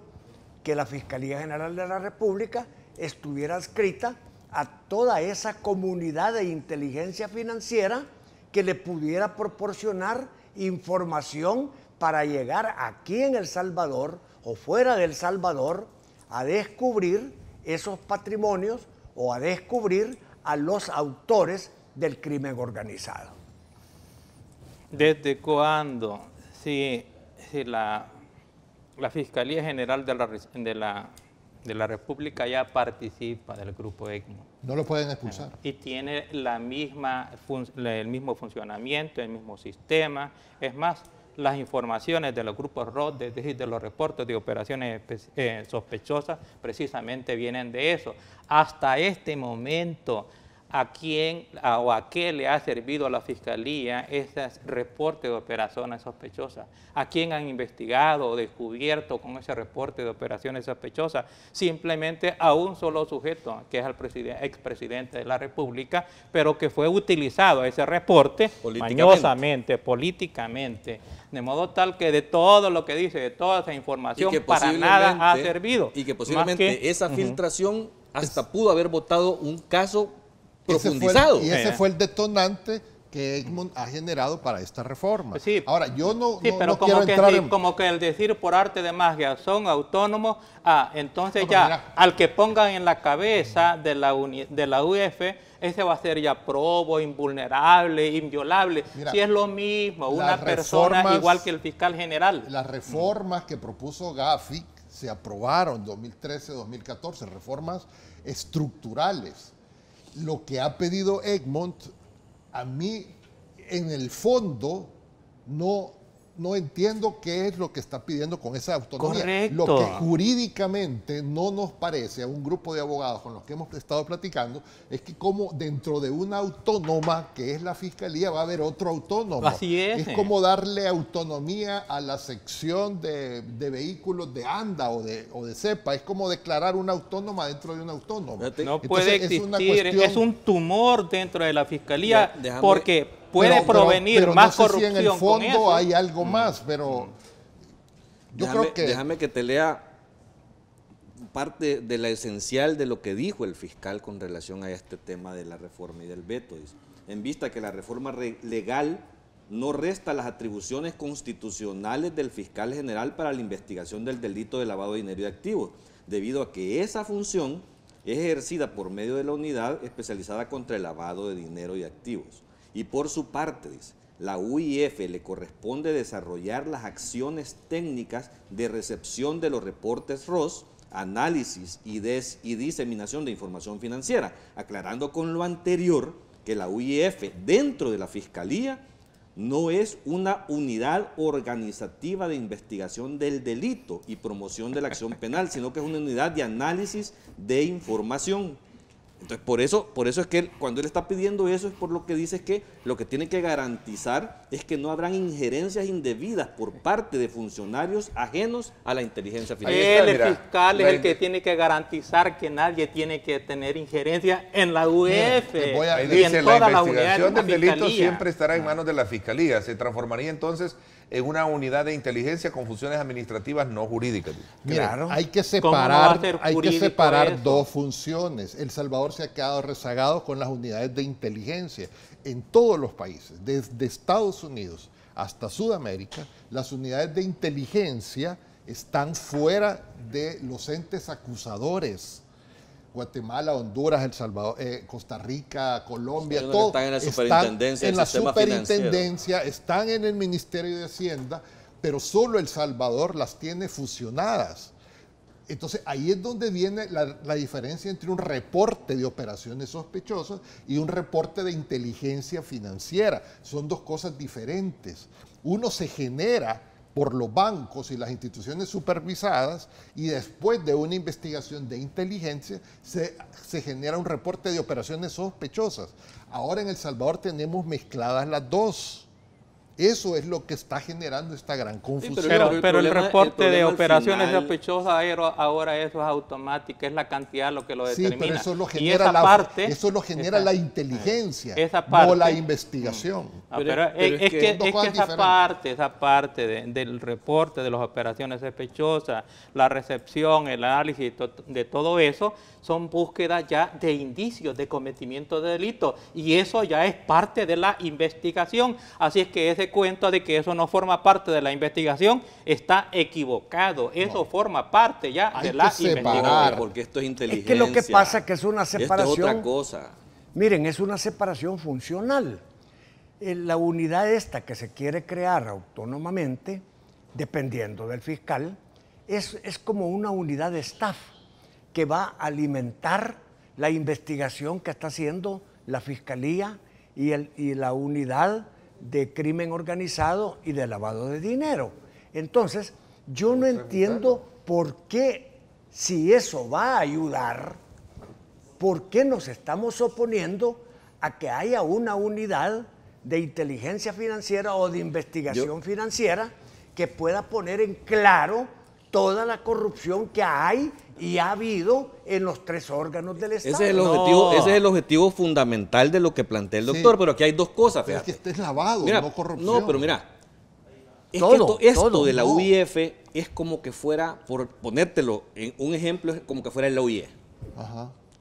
que la Fiscalía General de la República estuviera adscrita a toda esa comunidad de inteligencia financiera que le pudiera proporcionar información para llegar aquí en El Salvador o fuera del Salvador a descubrir esos patrimonios o a descubrir a los autores del crimen organizado. ¿Desde cuándo? Si la Fiscalía General de la República ya participa del Grupo Egmont. No lo pueden expulsar. Y tiene el mismo funcionamiento, el mismo sistema. Es más, las informaciones de los grupos ROT, es decir, de los reportes de operaciones sospechosas, precisamente vienen de eso. Hasta este momento, ¿a quién o a qué le ha servido a la Fiscalía ese reporte de operaciones sospechosas? ¿A quién han investigado o descubierto con ese reporte de operaciones sospechosas? Simplemente a un solo sujeto, que es el expresidente de la República, pero que fue utilizado ese reporte mañosamente, políticamente, de modo tal que de todo lo que dice, de toda esa información, para nada ha servido. Y que posiblemente esa filtración hasta pudo haber votado un caso profundizado. Ese fue el detonante que Egmont ha generado para esta reforma. Sí, ahora, yo no pero quiero entrar en... como que el decir por arte de magia son autónomos, entonces no, ya mira, al que pongan en la cabeza de la UF, ese va a ser ya probo, invulnerable, inviolable. Mira, si es lo mismo, una persona igual que el fiscal general. Las reformas que propuso Gafi se aprobaron en 2013-2014, reformas estructurales. Lo que ha pedido Egmont, a mí, en el fondo, no entiendo qué es lo que está pidiendo con esa autonomía. Correcto. Lo que jurídicamente no nos parece a un grupo de abogados con los que hemos estado platicando es que como dentro de una autónoma, que es la Fiscalía, va a haber otro autónomo. Así es. Es como darle autonomía a la sección de vehículos de ANDA o de CEPA. Es como declarar una autónoma dentro de una autónoma. No puede existir, es un tumor dentro de la Fiscalía, Déjame, porque puede provenir pero más no sé corrupción si en el fondo con eso. hay algo más, pero creo que... Déjame que te lea parte de la esencial de lo que dijo el fiscal con relación a este tema de la reforma y del veto. Dice, en vista que la reforma legal no resta las atribuciones constitucionales del fiscal general para la investigación del delito de lavado de dinero y activos, debido a que esa función es ejercida por medio de la unidad especializada contra el lavado de dinero y activos. Y por su parte, dice, la UIF le corresponde desarrollar las acciones técnicas de recepción de los reportes ROS, análisis y diseminación de información financiera, aclarando con lo anterior que la UIF dentro de la Fiscalía no es una unidad organizativa de investigación del delito y promoción de la acción penal, sino que es una unidad de análisis de información. Entonces, por eso es que cuando él está pidiendo eso, es por lo que dice que lo que tiene que garantizar es que no habrán injerencias indebidas por parte de funcionarios ajenos a la inteligencia financiera. El fiscal es el que tiene que garantizar que nadie tiene que tener injerencia en la UF y en toda la unidad investigación del delito siempre estará en manos de la Fiscalía. Se transformaría entonces en una unidad de inteligencia con funciones administrativas no jurídicas. Mira, Claro. hay que ¿Cómo no va a separar, ser hay que jurídico separar eso? dos funciones. El Salvador se ha quedado rezagado con las unidades de inteligencia. En todos los países, desde Estados Unidos hasta Sudamérica, las unidades de inteligencia están fuera de los entes acusadores. Guatemala, Honduras, El Salvador, Costa Rica, Colombia, Sí, todos están en la superintendencia en del la sistema superintendencia, están en el Ministerio de Hacienda, pero solo El Salvador las tiene fusionadas. Entonces ahí es donde viene la diferencia entre un reporte de operaciones sospechosas y un reporte de inteligencia financiera. Son dos cosas diferentes. Uno se genera por los bancos y las instituciones supervisadas y después de una investigación de inteligencia se genera un reporte de operaciones sospechosas. Ahora en El Salvador tenemos mezcladas las dos. Eso es lo que está generando esta gran confusión. Pero el reporte de operaciones final... sospechosas ahora eso es automático, es la cantidad lo que lo determina. Sí, pero eso lo y genera, esa genera la inteligencia, esa parte, no la investigación. Pero es que esa parte del reporte de las operaciones sospechosas, la recepción, el análisis de todo eso, son búsquedas ya de indicios de cometimiento de delito, y eso ya es parte de la investigación. Así es que ese cuento de que eso no forma parte de la investigación está equivocado. Eso forma parte ya de la investigación. Porque esto es inteligencia. Es que lo que pasa es que es una separación. Esto es otra cosa. Miren, es una separación funcional. La unidad esta que se quiere crear autónomamente, dependiendo del fiscal, es como una unidad de staff que va a alimentar la investigación que está haciendo la Fiscalía y la unidad de crimen organizado y de lavado de dinero. Entonces, yo no entiendo por qué, si eso va a ayudar, por qué nos estamos oponiendo a que haya una unidad de inteligencia financiera o de investigación financiera que pueda poner en claro toda la corrupción que hay y ha habido en los 3 órganos del Estado. Ese es el objetivo fundamental de lo que plantea el doctor, pero aquí hay dos cosas. Pero es que este es lavado, mira, no corrupción. No, pero mira, esto de la UIF es como que fuera, por ponértelo en un ejemplo, es como que fuera el OIE,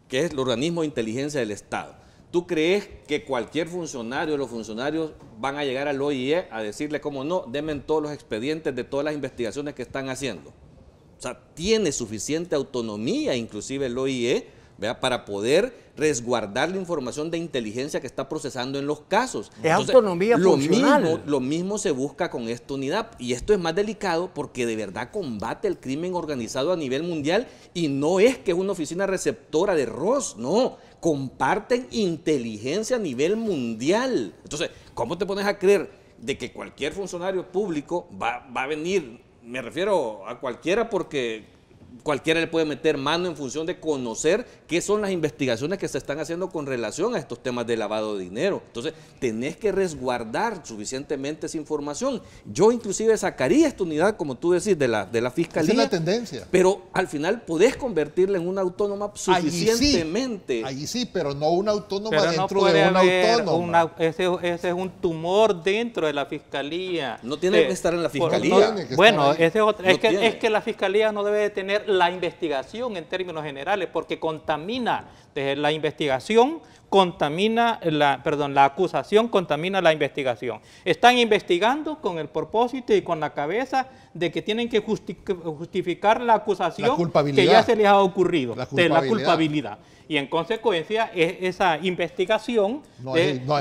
que es el organismo de inteligencia del Estado. ¿Tú crees que cualquier funcionario o los funcionarios van a llegar al OIE a decirle cómo no, denme todos los expedientes de todas las investigaciones que están haciendo? O sea, tiene suficiente autonomía inclusive el OIE, ¿verdad?, para poder resguardar la información de inteligencia que está procesando en los casos. Es autonomía funcional. Lo mismo se busca con esta unidad, y esto es más delicado porque de verdad combate el crimen organizado a nivel mundial, y no es que es una oficina receptora de ROS, no, comparten inteligencia a nivel mundial. Entonces, ¿cómo te pones a creer de que cualquier funcionario público va a venir? Me refiero a cualquiera, porque cualquiera le puede meter mano en función de conocer qué son las investigaciones que se están haciendo con relación a estos temas de lavado de dinero. Entonces, tenés que resguardar suficientemente esa información. Yo inclusive sacaría esta unidad, como tú decís, de la Fiscalía. Esa es la tendencia. Pero al final podés convertirla en una autónoma suficientemente. Allí sí, pero no una autónoma pero dentro no de una autónoma. Ese es un tumor dentro de la Fiscalía. No tiene que estar en la Fiscalía. Bueno, es que la Fiscalía no debe de tener la investigación en términos generales, porque contamina la investigación, la acusación contamina la investigación. Están investigando con el propósito y con la cabeza de que tienen que justificar la acusación que ya se les ha ocurrido, de la culpabilidad. Y en consecuencia, esa investigación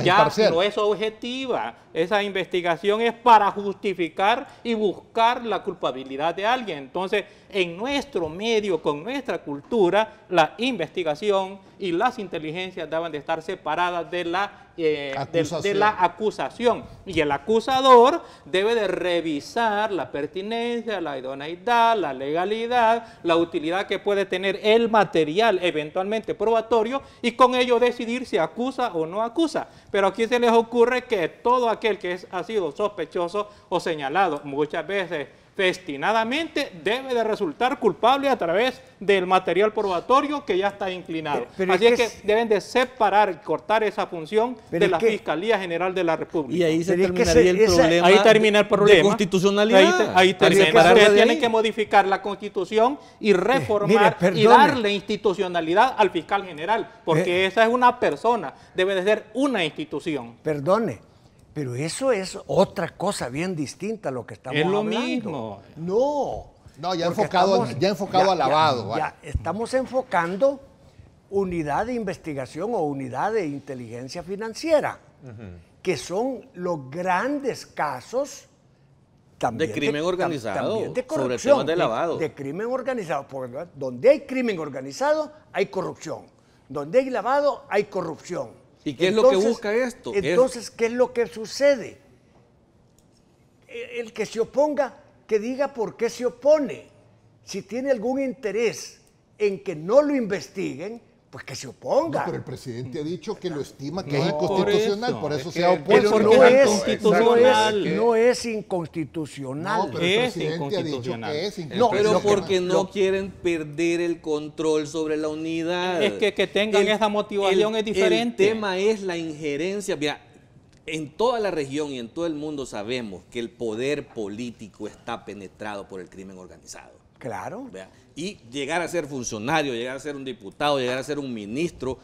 ya no es objetiva. Esa investigación es para justificar y buscar la culpabilidad de alguien. Entonces, en nuestro medio, con nuestra cultura, la investigación y las inteligencias deben de estar separadas de la acusación. Y el acusador debe de revisar la pertinencia, la idoneidad, la legalidad, la utilidad que puede tener el material eventualmente probatorio, y con ello decidir si acusa o no acusa. Pero aquí se les ocurre que todo aquel que ha sido sospechoso o señalado muchas veces festinadamente debe de resultar culpable a través del material probatorio que ya está inclinado. Así es que deben de separar y cortar esa función de la Fiscalía General de la República. Y ahí se terminaría el problema. Ahí termina el problema. De constitucionalidad. Ahí termina. Ustedes tienen que modificar la Constitución y reformar y darle institucionalidad al fiscal general, porque esa es una persona, debe de ser una institución. Perdone. Pero eso es otra cosa bien distinta a lo que estamos hablando. Es lo mismo. No, ya enfocado al lavado. Ya estamos enfocando unidad de investigación o unidad de inteligencia financiera, que son los grandes casos también de crimen organizado, también de corrupción, sobre temas de lavado. De crimen organizado, porque donde hay crimen organizado hay corrupción, donde hay lavado hay corrupción. ¿Y qué es lo que busca esto? Entonces, ¿qué es lo que sucede? El que se oponga, que diga por qué se opone. Si tiene algún interés en que no lo investiguen, pues que se oponga. No, pero el presidente ha dicho que lo estima que es inconstitucional, por eso se ha Pero opuesto. no es inconstitucional. No, pero el presidente ha dicho que es inconstitucional. No, pero porque no quieren perder el control sobre la unidad. Es que tengan esa motivación es diferente. El tema es la injerencia. Mira, en toda la región y en todo el mundo sabemos que el poder político está penetrado por el crimen organizado. Claro. ¿Vea? Y llegar a ser funcionario, llegar a ser un diputado, llegar a ser un ministro,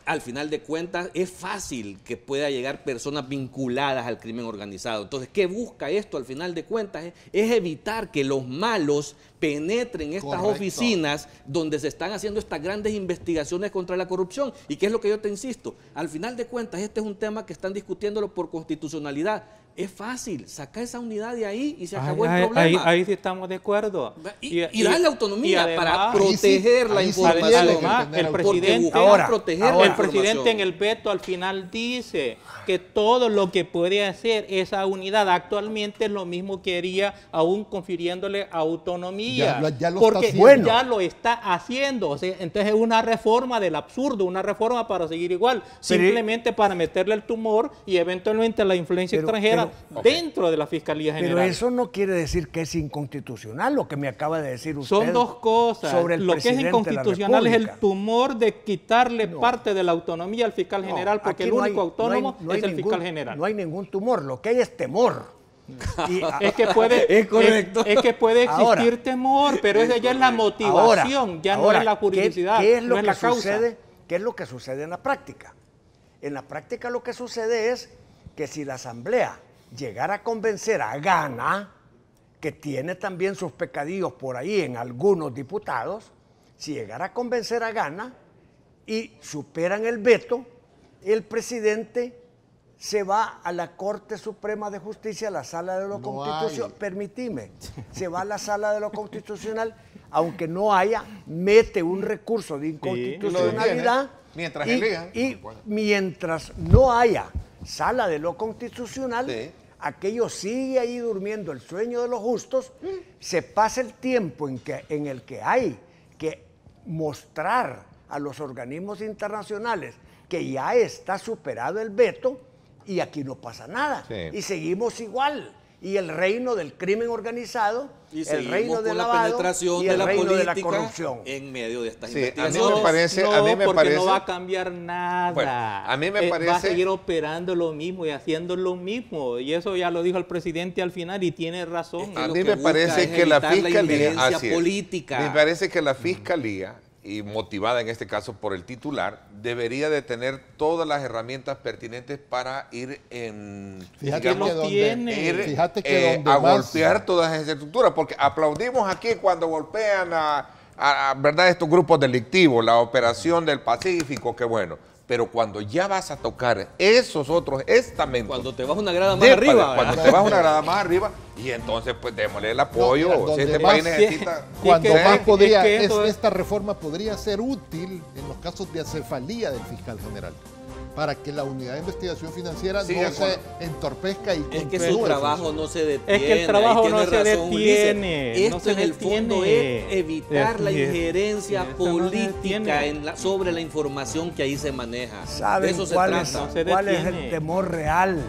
al final de cuentas es fácil que pueda llegar personas vinculadas al crimen organizado. Entonces, ¿qué busca esto al final de cuentas? Es evitar que los malos penetren estas oficinas donde se están haciendo estas grandes investigaciones contra la corrupción. ¿Y qué es lo que yo te insisto? Al final de cuentas, este es un tema que están discutiéndolo por constitucionalidad. Es fácil, saca esa unidad de ahí y se acabó el problema. Ahí sí estamos de acuerdo. Y darle autonomía para proteger la información. Además, el presidente en el veto al final dice que todo lo que puede hacer esa unidad actualmente es lo mismo que haría aún confiriéndole autonomía. Porque ya lo está haciendo. O sea, entonces es una reforma del absurdo, una reforma para seguir igual, simplemente para meterle el tumor y eventualmente la influencia extranjera dentro de la Fiscalía General. Pero eso no quiere decir que es inconstitucional lo que me acaba de decir usted. Son dos cosas. Sobre el lo que es inconstitucional es el tumor de quitarle parte de la autonomía al fiscal general, porque el único autónomo es el fiscal general. No hay ningún tumor, lo que hay es temor. Es que puede, es correcto. Es que puede existir temor, pero esa ya es la motivación, ya no es la juridicidad, ¿qué es lo no es que la causa. sucede? ¿Qué es lo que sucede en la práctica? En la práctica lo que sucede es que si la Asamblea llegara a convencer a Gana, que tiene también sus pecadillos por ahí en algunos diputados, si llegara a convencer a Gana y superan el veto, el presidente se va a la Corte Suprema de Justicia, a la Sala de lo Constitucional, permitime, se va a la Sala de lo Constitucional, aunque no haya, mete un recurso de inconstitucionalidad, y mientras no haya Sala de lo Constitucional, aquello sigue ahí durmiendo el sueño de los justos, se pasa el tiempo en el que hay que mostrar a los organismos internacionales que ya está superado el veto y aquí no pasa nada. Y seguimos igual. Y el reino del crimen organizado, y el reino del lavado, la penetración y el de la reino política de la corrupción. En medio de estas A investigaciones. mí me parece, no va a cambiar nada. Bueno, a mí me parece, va a seguir operando lo mismo y haciendo lo mismo. Y eso ya lo dijo el presidente al final y tiene razón. A mí me parece que la Fiscalía, política. Me parece que la Fiscalía, y motivada en este caso por el titular, debería de tener todas las herramientas pertinentes para ir a golpear todas esas estructuras, porque aplaudimos aquí cuando golpean a ¿verdad? Estos grupos delictivos, la operación del Pacífico, qué bueno. Pero cuando ya vas a tocar esos otros estamentos. Cuando te vas una grada más arriba. Cuando te vas una grada más arriba, y entonces pues démosle el apoyo. Si este país necesita. Esta reforma podría ser útil en los casos de acefalía del fiscal general, para que la unidad de investigación financiera no se entorpezca y es que su trabajo no se detiene. Es que el trabajo no se detiene. Esto en el fondo es evitar la injerencia política sobre la información que ahí se maneja. ¿Saben cuál es el temor real?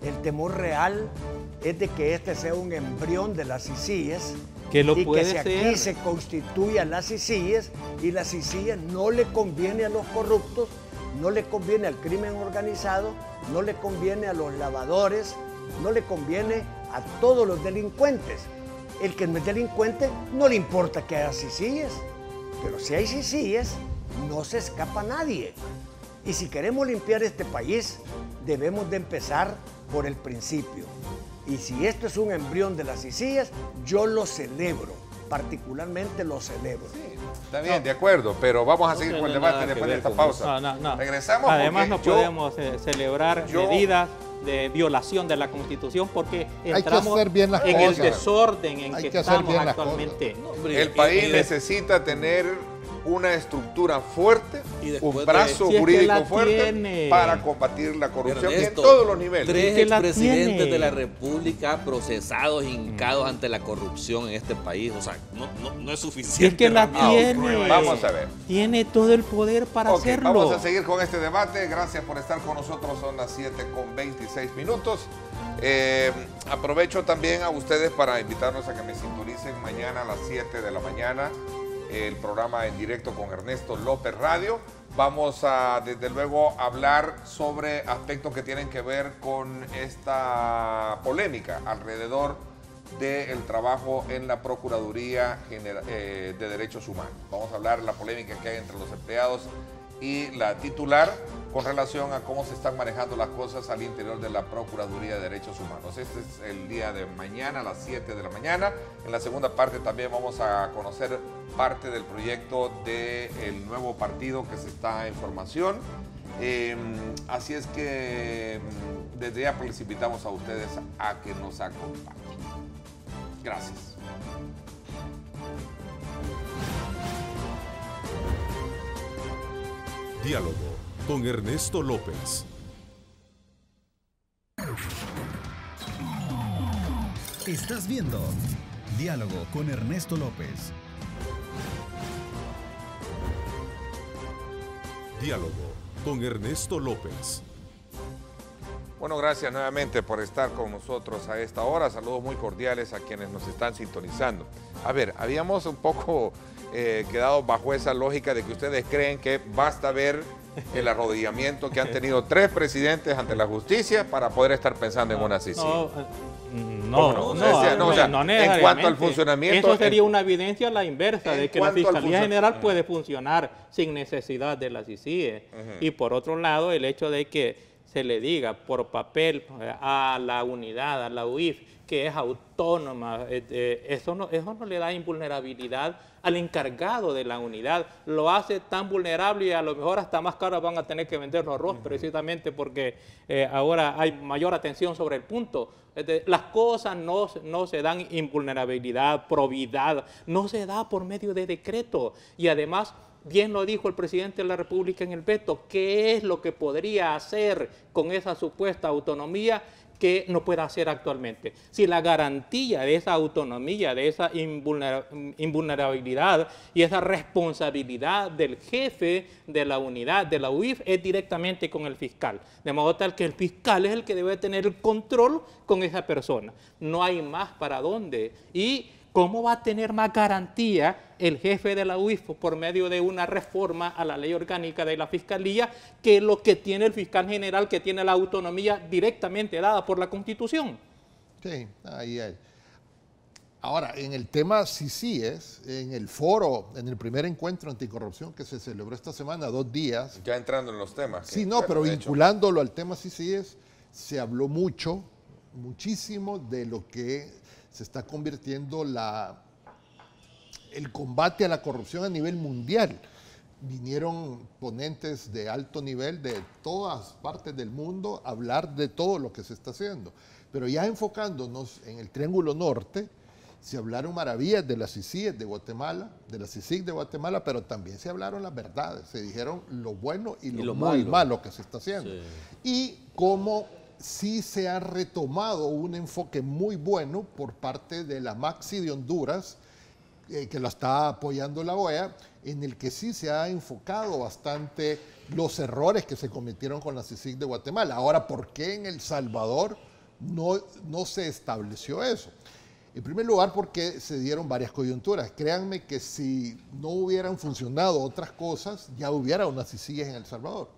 El temor real es de que este sea un embrión de las CICIES y que si aquí se constituyan las CICIES y las CICIES no le conviene a los corruptos, no le conviene al crimen organizado, no le conviene a los lavadores, no le conviene a todos los delincuentes. El que no es delincuente no le importa que haya CICIES, pero si hay CICIES no se escapa nadie. Y si queremos limpiar este país, debemos de empezar por el principio. Y si esto es un embrión de las CICIES, yo lo celebro, particularmente lo celebro. Está bien, de acuerdo, pero vamos a seguir con el debate después de esta pausa. Regresamos. Además no podemos celebrar medidas de violación de la Constitución porque entramos en el desorden en que estamos actualmente. El país necesita tener una estructura fuerte un brazo jurídico fuerte para combatir la corrupción en todos los niveles. 3 expresidentes de la República procesados, hincados ante la corrupción en este país. O sea, no es suficiente. Es que la tiene. Vamos a ver. Tiene todo el poder para hacerlo. Vamos a seguir con este debate. Gracias por estar con nosotros. Son las 7:26. Aprovecho también a ustedes para invitarnos a que me sintonicen mañana a las 7 de la mañana el programa en directo con Ernesto López Radio. Vamos a, desde luego, hablar sobre aspectos que tienen que ver con esta polémica alrededor del trabajo en la Procuraduría de Derechos Humanos. Vamos a hablar de la polémica que hay entre los empleados y la titular con relación a cómo se están manejando las cosas al interior de la Procuraduría de Derechos Humanos. Este es el día de mañana a las 7 de la mañana. En la segunda parte también vamos a conocer parte del proyecto del nuevo partido que se está en formación. Así es que desde ya les invitamos a ustedes a que nos acompañen. Gracias. Diálogo con Ernesto López. Estás viendo Diálogo con Ernesto López. Diálogo con Ernesto López. Bueno, gracias nuevamente por estar con nosotros a esta hora. Saludos muy cordiales a quienes nos están sintonizando. A ver, habíamos un poco quedado bajo esa lógica de que ustedes creen que basta ver el arrodillamiento que han tenido 3 presidentes ante la justicia para poder estar pensando en una CICIG. No necesariamente. En cuanto al funcionamiento... Eso sería una evidencia a la inversa de que la Fiscalía General puede funcionar sin necesidad de la CICIG. Y por otro lado, el hecho de que se le diga por papel a la unidad, a la UIF, que es autónoma, eso no le da invulnerabilidad al encargado de la unidad, lo hace tan vulnerable y a lo mejor hasta más caro van a tener que vender los arroz, precisamente porque ahora hay mayor atención sobre el punto. Las cosas no se dan invulnerabilidad, probidad, no se da por medio de decreto. Y además, bien lo dijo el presidente de la República en el veto, ¿qué es lo que podría hacer con esa supuesta autonomía que no puede hacer actualmente? Si la garantía de esa autonomía, de esa invulnerabilidad y esa responsabilidad del jefe de la unidad, de la UIF, es directamente con el fiscal. De modo tal que el fiscal es el que debe tener el control con esa persona. No hay más para dónde. Y ¿cómo va a tener más garantía el jefe de la UIF por medio de una reforma a la ley orgánica de la Fiscalía que lo que tiene el fiscal general, que tiene la autonomía directamente dada por la Constitución? Sí, ahí hay. Ahora, en el tema CICIES, en el foro, en el primer encuentro anticorrupción que se celebró esta semana, 2 días. Ya entrando en los temas. Sí, no, pero vinculándolo al tema CICIES, se habló muchísimo de lo que se está convirtiendo el combate a la corrupción a nivel mundial. Vinieron ponentes de alto nivel de todas partes del mundo a hablar de todo lo que se está haciendo. Pero ya enfocándonos en el Triángulo Norte, se hablaron maravillas de la CICIG de Guatemala, pero también se hablaron las verdades, se dijeron lo bueno y lo muy malo que se está haciendo. Sí. Y cómo sí se ha retomado un enfoque muy bueno por parte de la Maxi de Honduras, que la está apoyando la OEA, en el que sí se ha enfocado bastante los errores que se cometieron con la CICIG de Guatemala. Ahora, ¿por qué en El Salvador no se estableció eso? En primer lugar, porque se dieron varias coyunturas. Créanme que si no hubieran funcionado otras cosas, ya hubiera una CICIG en El Salvador.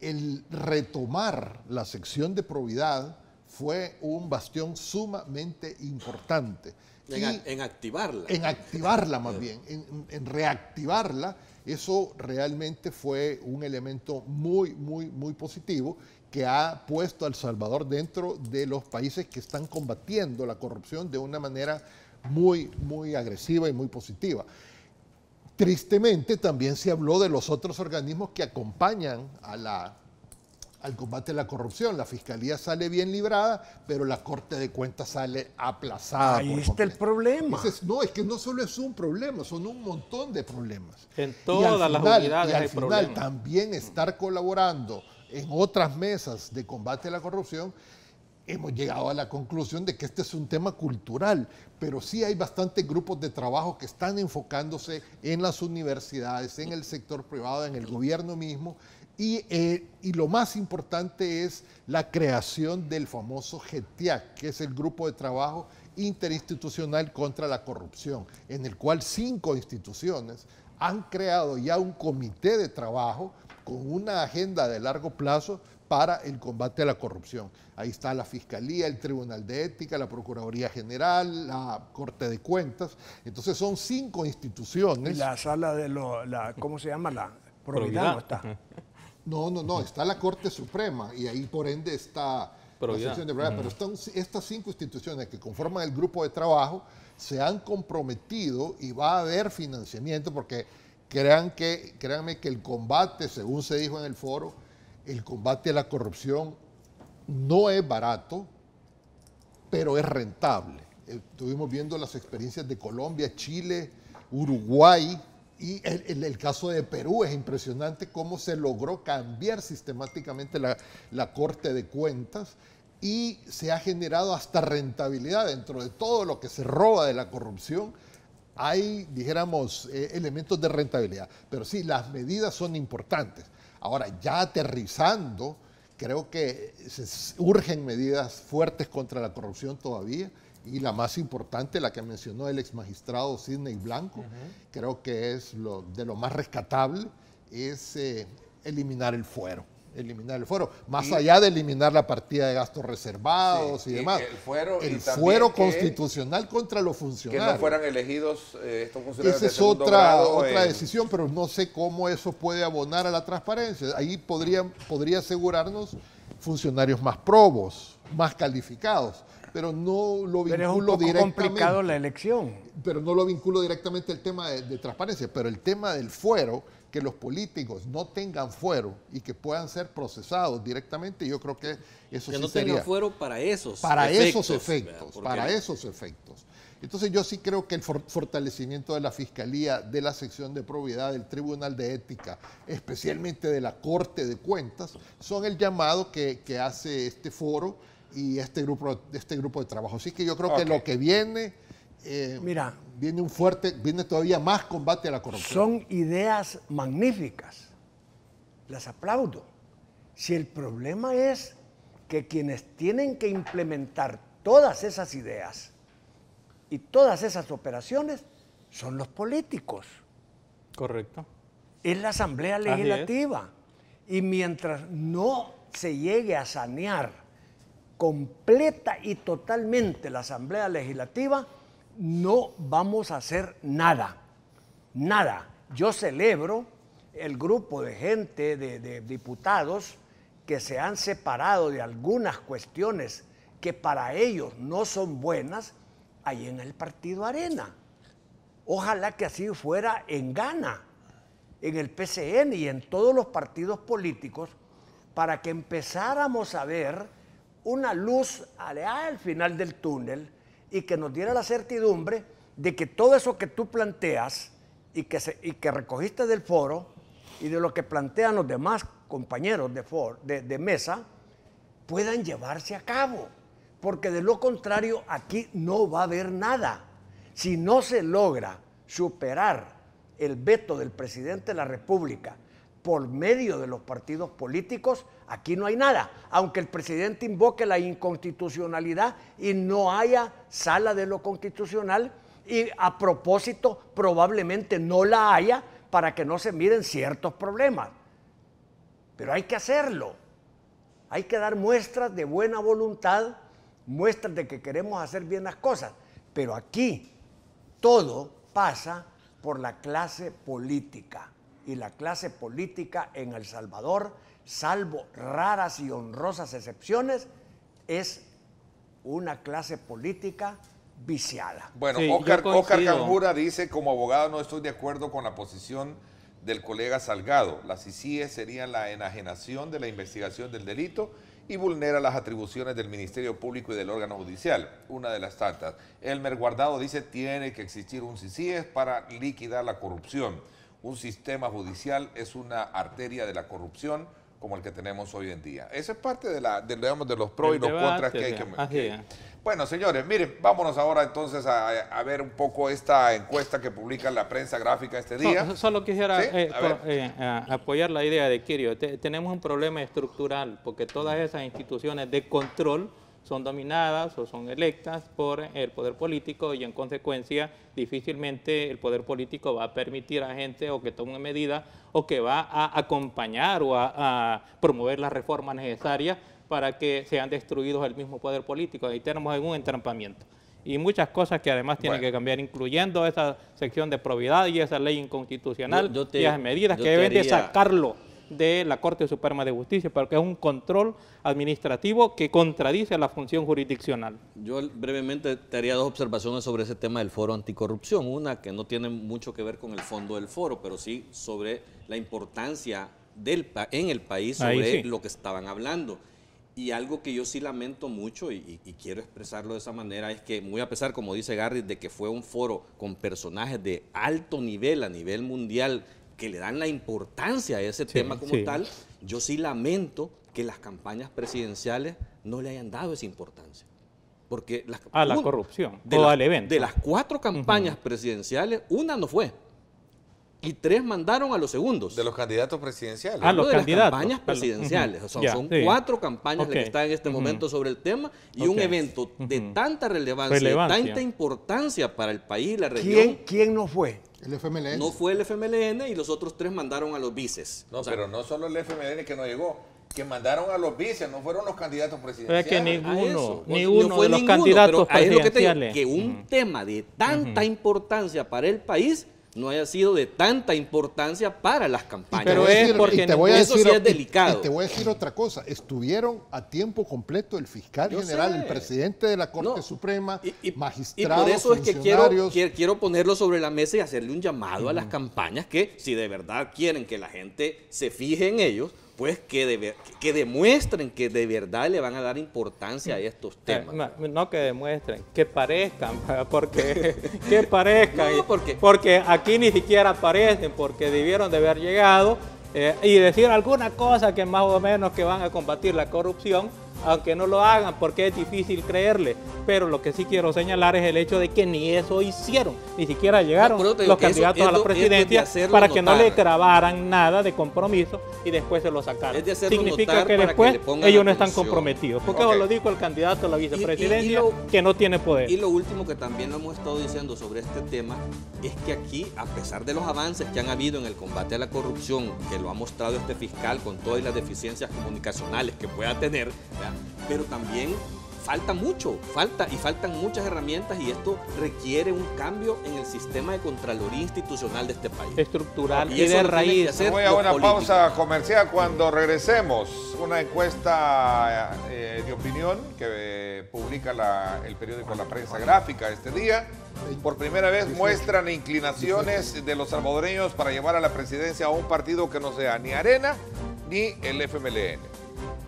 El retomar la sección de probidad fue un bastión sumamente importante. En activarla. En activarla más bien, en reactivarla, eso realmente fue un elemento muy, muy, muy positivo que ha puesto a El Salvador dentro de los países que están combatiendo la corrupción de una manera muy, muy agresiva y muy positiva. Tristemente también se habló de los otros organismos que acompañan a al combate a la corrupción. La Fiscalía sale bien librada, pero la Corte de Cuentas sale aplazada. Ahí está el problema. No, es que no solo es un problema, son un montón de problemas. En todas las unidades hay problemas. También estar colaborando en otras mesas de combate a la corrupción, hemos llegado a la conclusión de que este es un tema cultural, pero sí hay bastantes grupos de trabajo que están enfocándose en las universidades, en el sector privado, en el gobierno mismo, y lo más importante es la creación del famoso GETIAC, que es el Grupo de Trabajo Interinstitucional contra la Corrupción, en el cual 5 instituciones han creado ya un comité de trabajo con una agenda de largo plazo para el combate a la corrupción. Ahí está la Fiscalía, el Tribunal de Ética, la Procuraduría General, la Corte de Cuentas. Entonces son 5 instituciones. Y la sala de ¿cómo se llama? La Probidad no está. No, está la Corte Suprema y ahí por ende está la sección de Probidad. Pero están estas 5 instituciones que conforman el grupo de trabajo se han comprometido y va a haber financiamiento porque créanme que el combate, según se dijo en el foro, el combate a la corrupción no es barato, pero es rentable. Estuvimos viendo las experiencias de Colombia, Chile, Uruguay y el caso de Perú. Es impresionante cómo se logró cambiar sistemáticamente la Corte de Cuentas y se ha generado hasta rentabilidad dentro de todo lo que se roba de la corrupción. Hay, dijéramos, elementos de rentabilidad, pero sí, las medidas son importantes. Ahora, ya aterrizando, creo que urgen medidas fuertes contra la corrupción todavía, y la más importante, la que mencionó el ex magistrado Sidney Blanco, creo que es de lo más rescatable, es eliminar el fuero. Más allá de eliminar la partida de gastos reservados y demás. El fuero constitucional contra los funcionarios. Que no fueran elegidos estos funcionarios. Esa es otra decisión, pero no sé cómo eso puede abonar a la transparencia. Ahí podría asegurarnos funcionarios más probos, más calificados, pero no lo vinculo directamente. Pero es un poco complicado la elección. Pero no lo vinculo directamente al tema de transparencia, pero el tema del fuero, que los políticos no tengan fuero y que puedan ser procesados directamente, yo creo que eso sí sería. Que no tengan fuero para esos efectos. Entonces yo sí creo que el fortalecimiento de la Fiscalía, de la sección de probidad, del Tribunal de Ética, especialmente de la Corte de Cuentas, son el llamado que hace este foro y este grupo de trabajo. Así que yo creo que lo que viene... viene todavía más combate a la corrupción. Son ideas magníficas, las aplaudo. Si el problema es que quienes tienen que implementar todas esas ideas y todas esas operaciones son los políticos. Correcto. Es la Asamblea Legislativa. Y mientras no se llegue a sanear completa y totalmente la Asamblea Legislativa, no vamos a hacer nada, nada. Yo celebro el grupo de gente, de diputados que se han separado de algunas cuestiones que para ellos no son buenas ahí en el Partido Arena. Ojalá que así fuera en Ghana, en el PCN y en todos los partidos políticos, para que empezáramos a ver una luz al final del túnel y que nos diera la certidumbre de que todo eso que tú planteas y que recogiste del foro y de lo que plantean los demás compañeros de mesa puedan llevarse a cabo. Porque de lo contrario aquí no va a haber nada. Si no se logra superar el veto del presidente de la República por medio de los partidos políticos, aquí no hay nada. Aunque el presidente invoque la inconstitucionalidad y no haya sala de lo constitucional, y a propósito probablemente no la haya para que no se miren ciertos problemas. Pero hay que hacerlo. Hay que dar muestras de buena voluntad, muestras de que queremos hacer bien las cosas. Pero aquí todo pasa por la clase política. Y la clase política en El Salvador, salvo raras y honrosas excepciones, es una clase política viciada. Bueno, sí, Óscar Canjura dice: como abogado no estoy de acuerdo con la posición del colega Salgado. Las CICIE serían la enajenación de la investigación del delito y vulnera las atribuciones del Ministerio Público y del órgano judicial, una de las tantas. Elmer Guardado dice tiene que existir un CICIE para liquidar la corrupción. Un sistema judicial es una arteria de la corrupción como el que tenemos hoy en día. Esa es parte de los pros y los contras que hay que... Bueno, señores, miren, vámonos ahora entonces a ver un poco esta encuesta que publica la prensa gráfica este día. Solo quisiera ¿Sí? apoyar la idea de Kirio. Tenemos un problema estructural porque todas esas instituciones de control son dominadas o son electas por el poder político y en consecuencia difícilmente el poder político va a permitir a gente o que tome medidas o que va a acompañar o a promover las reformas necesarias para que sean destruidos el mismo poder político. Ahí tenemos algún entrampamiento. Y muchas cosas que además tienen que cambiar, incluyendo esa sección de probidad y esa ley inconstitucional y esas medidas que deben de sacarlo de la Corte Suprema de Justicia, porque es un control administrativo que contradice la función jurisdiccional. Yo brevemente te haría dos observaciones sobre ese tema del foro anticorrupción. Una que no tiene mucho que ver con el fondo del foro, pero sí sobre la importancia en el país sobre lo que estaban hablando. Y algo que yo sí lamento mucho y quiero expresarlo de esa manera es que muy a pesar, como dice Garry, de que fue un foro con personajes de alto nivel a nivel mundial que le dan la importancia a ese tema como tal, yo sí lamento que las campañas presidenciales no le hayan dado esa importancia. Porque la corrupción o al evento. De las 4 campañas presidenciales, una no fue. Y 3 mandaron a los segundos. De los candidatos presidenciales. Los candidatos. Las campañas presidenciales. Son 4 campañas las que están en este momento sobre el tema y un evento de tanta relevancia, de tanta importancia para el país y la región. ¿Quién no fue? El FMLN. No fue el FMLN y los otros 3 mandaron a los vices. No, pero no solo el FMLN que no llegó, que mandaron a los vices, no fueron los candidatos presidenciales. Pero es que ninguno de los candidatos presidenciales. Que un tema de tanta importancia para el país no haya sido de tanta importancia para las campañas. Pero es porque eso sí es delicado. Y te voy a decir otra cosa, estuvieron a tiempo completo el fiscal general, el presidente de la Corte Suprema, magistrados, y por eso es que quiero ponerlo sobre la mesa y hacerle un llamado a las campañas que si de verdad quieren que la gente se fije en ellos, pues que demuestren que de verdad le van a dar importancia a estos temas. No que demuestren, que parezcan, porque que parezcan, no, porque aquí ni siquiera aparecen, porque debieron de haber llegado y decir alguna cosa que más o menos que van a combatir la corrupción, aunque no lo hagan porque es difícil creerle. Pero lo que sí quiero señalar es el hecho de que ni eso hicieron, ni siquiera llegaron los candidatos a la presidencia para que no le grabaran nada de compromiso y después se lo sacaran. Significa que después ellos no están comprometidos, porque eso lo dijo el candidato a la vicepresidencia, que no tiene poder. Y lo último que también lo hemos estado diciendo sobre este tema es que aquí, a pesar de los avances que han habido en el combate a la corrupción, que lo ha mostrado este fiscal con todas las deficiencias comunicacionales que pueda tener, ¿verdad? Pero también faltan muchas herramientas y esto requiere un cambio en el sistema de Contraloría institucional de este país. Estructural y de raíz. Voy a una pausa comercial. Cuando regresemos, una encuesta de opinión que publica el periódico La Prensa Gráfica este día. Por primera vez muestran inclinaciones de los salvadoreños para llevar a la presidencia a un partido que no sea ni Arena ni el FMLN.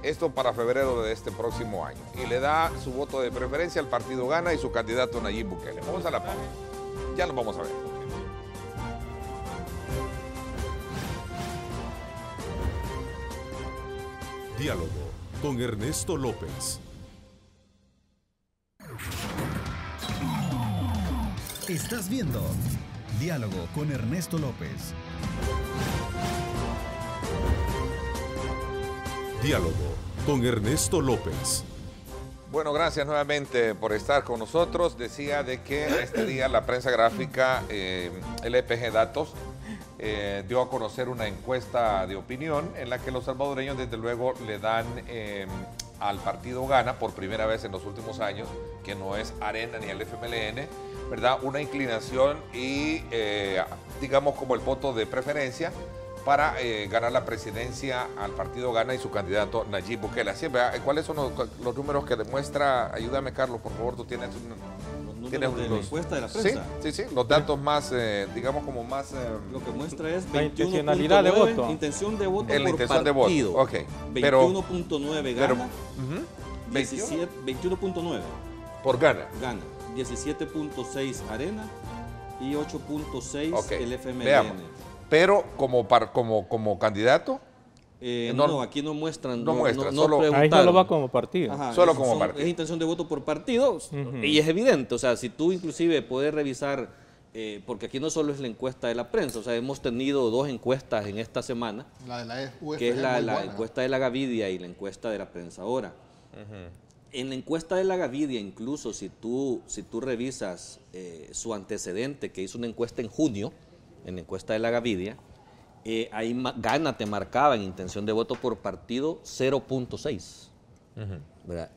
Esto para febrero de este próximo año. Y le da su voto de preferencia al partido Gana y su candidato Nayib Bukele. Vamos a la pausa. Ya nos vamos a ver. Diálogo con Ernesto López. Estás viendo Diálogo con Ernesto López. Diálogo con Ernesto López. Bueno, gracias nuevamente por estar con nosotros. Decía de que este día la prensa gráfica, LPG Datos, dio a conocer una encuesta de opinión en la que los salvadoreños desde luego le dan al partido Gana por primera vez en los últimos años, que no es Arena ni el FMLN, ¿verdad? Una inclinación y digamos como el voto de preferencia para ganar la presidencia al partido Gana y su candidato Nayib Bukele. Así, ¿cuáles son los números que demuestra? Ayúdame, Carlos, por favor, tú tienes ¿Tienes de la encuesta de la prensa? Sí, los datos más, digamos, como más... Lo que muestra es la intencionalidad de voto. Intención de voto la por intención partido. de voto, ok. 21.9 gana. 21.9 por gana. 17.6 Arena y 8.6 el FMLN. Veamos. Pero como candidato... no, aquí no muestran. No solo, ahí solo va como partido. Ajá, solo como partido. Es intención de voto por partido y es evidente. O sea, si tú inclusive puedes revisar, porque aquí no solo es la encuesta de la prensa, o sea, hemos tenido 2 encuestas en esta semana, la de la UFG, que es la encuesta de la Gavidia y la encuesta de la prensa ahora. En la encuesta de la Gavidia, incluso si tú revisas su antecedente, que hizo una encuesta en junio, en la encuesta de la Gavidia, ahí Gana te marcaba en intención de voto por partido 0.6.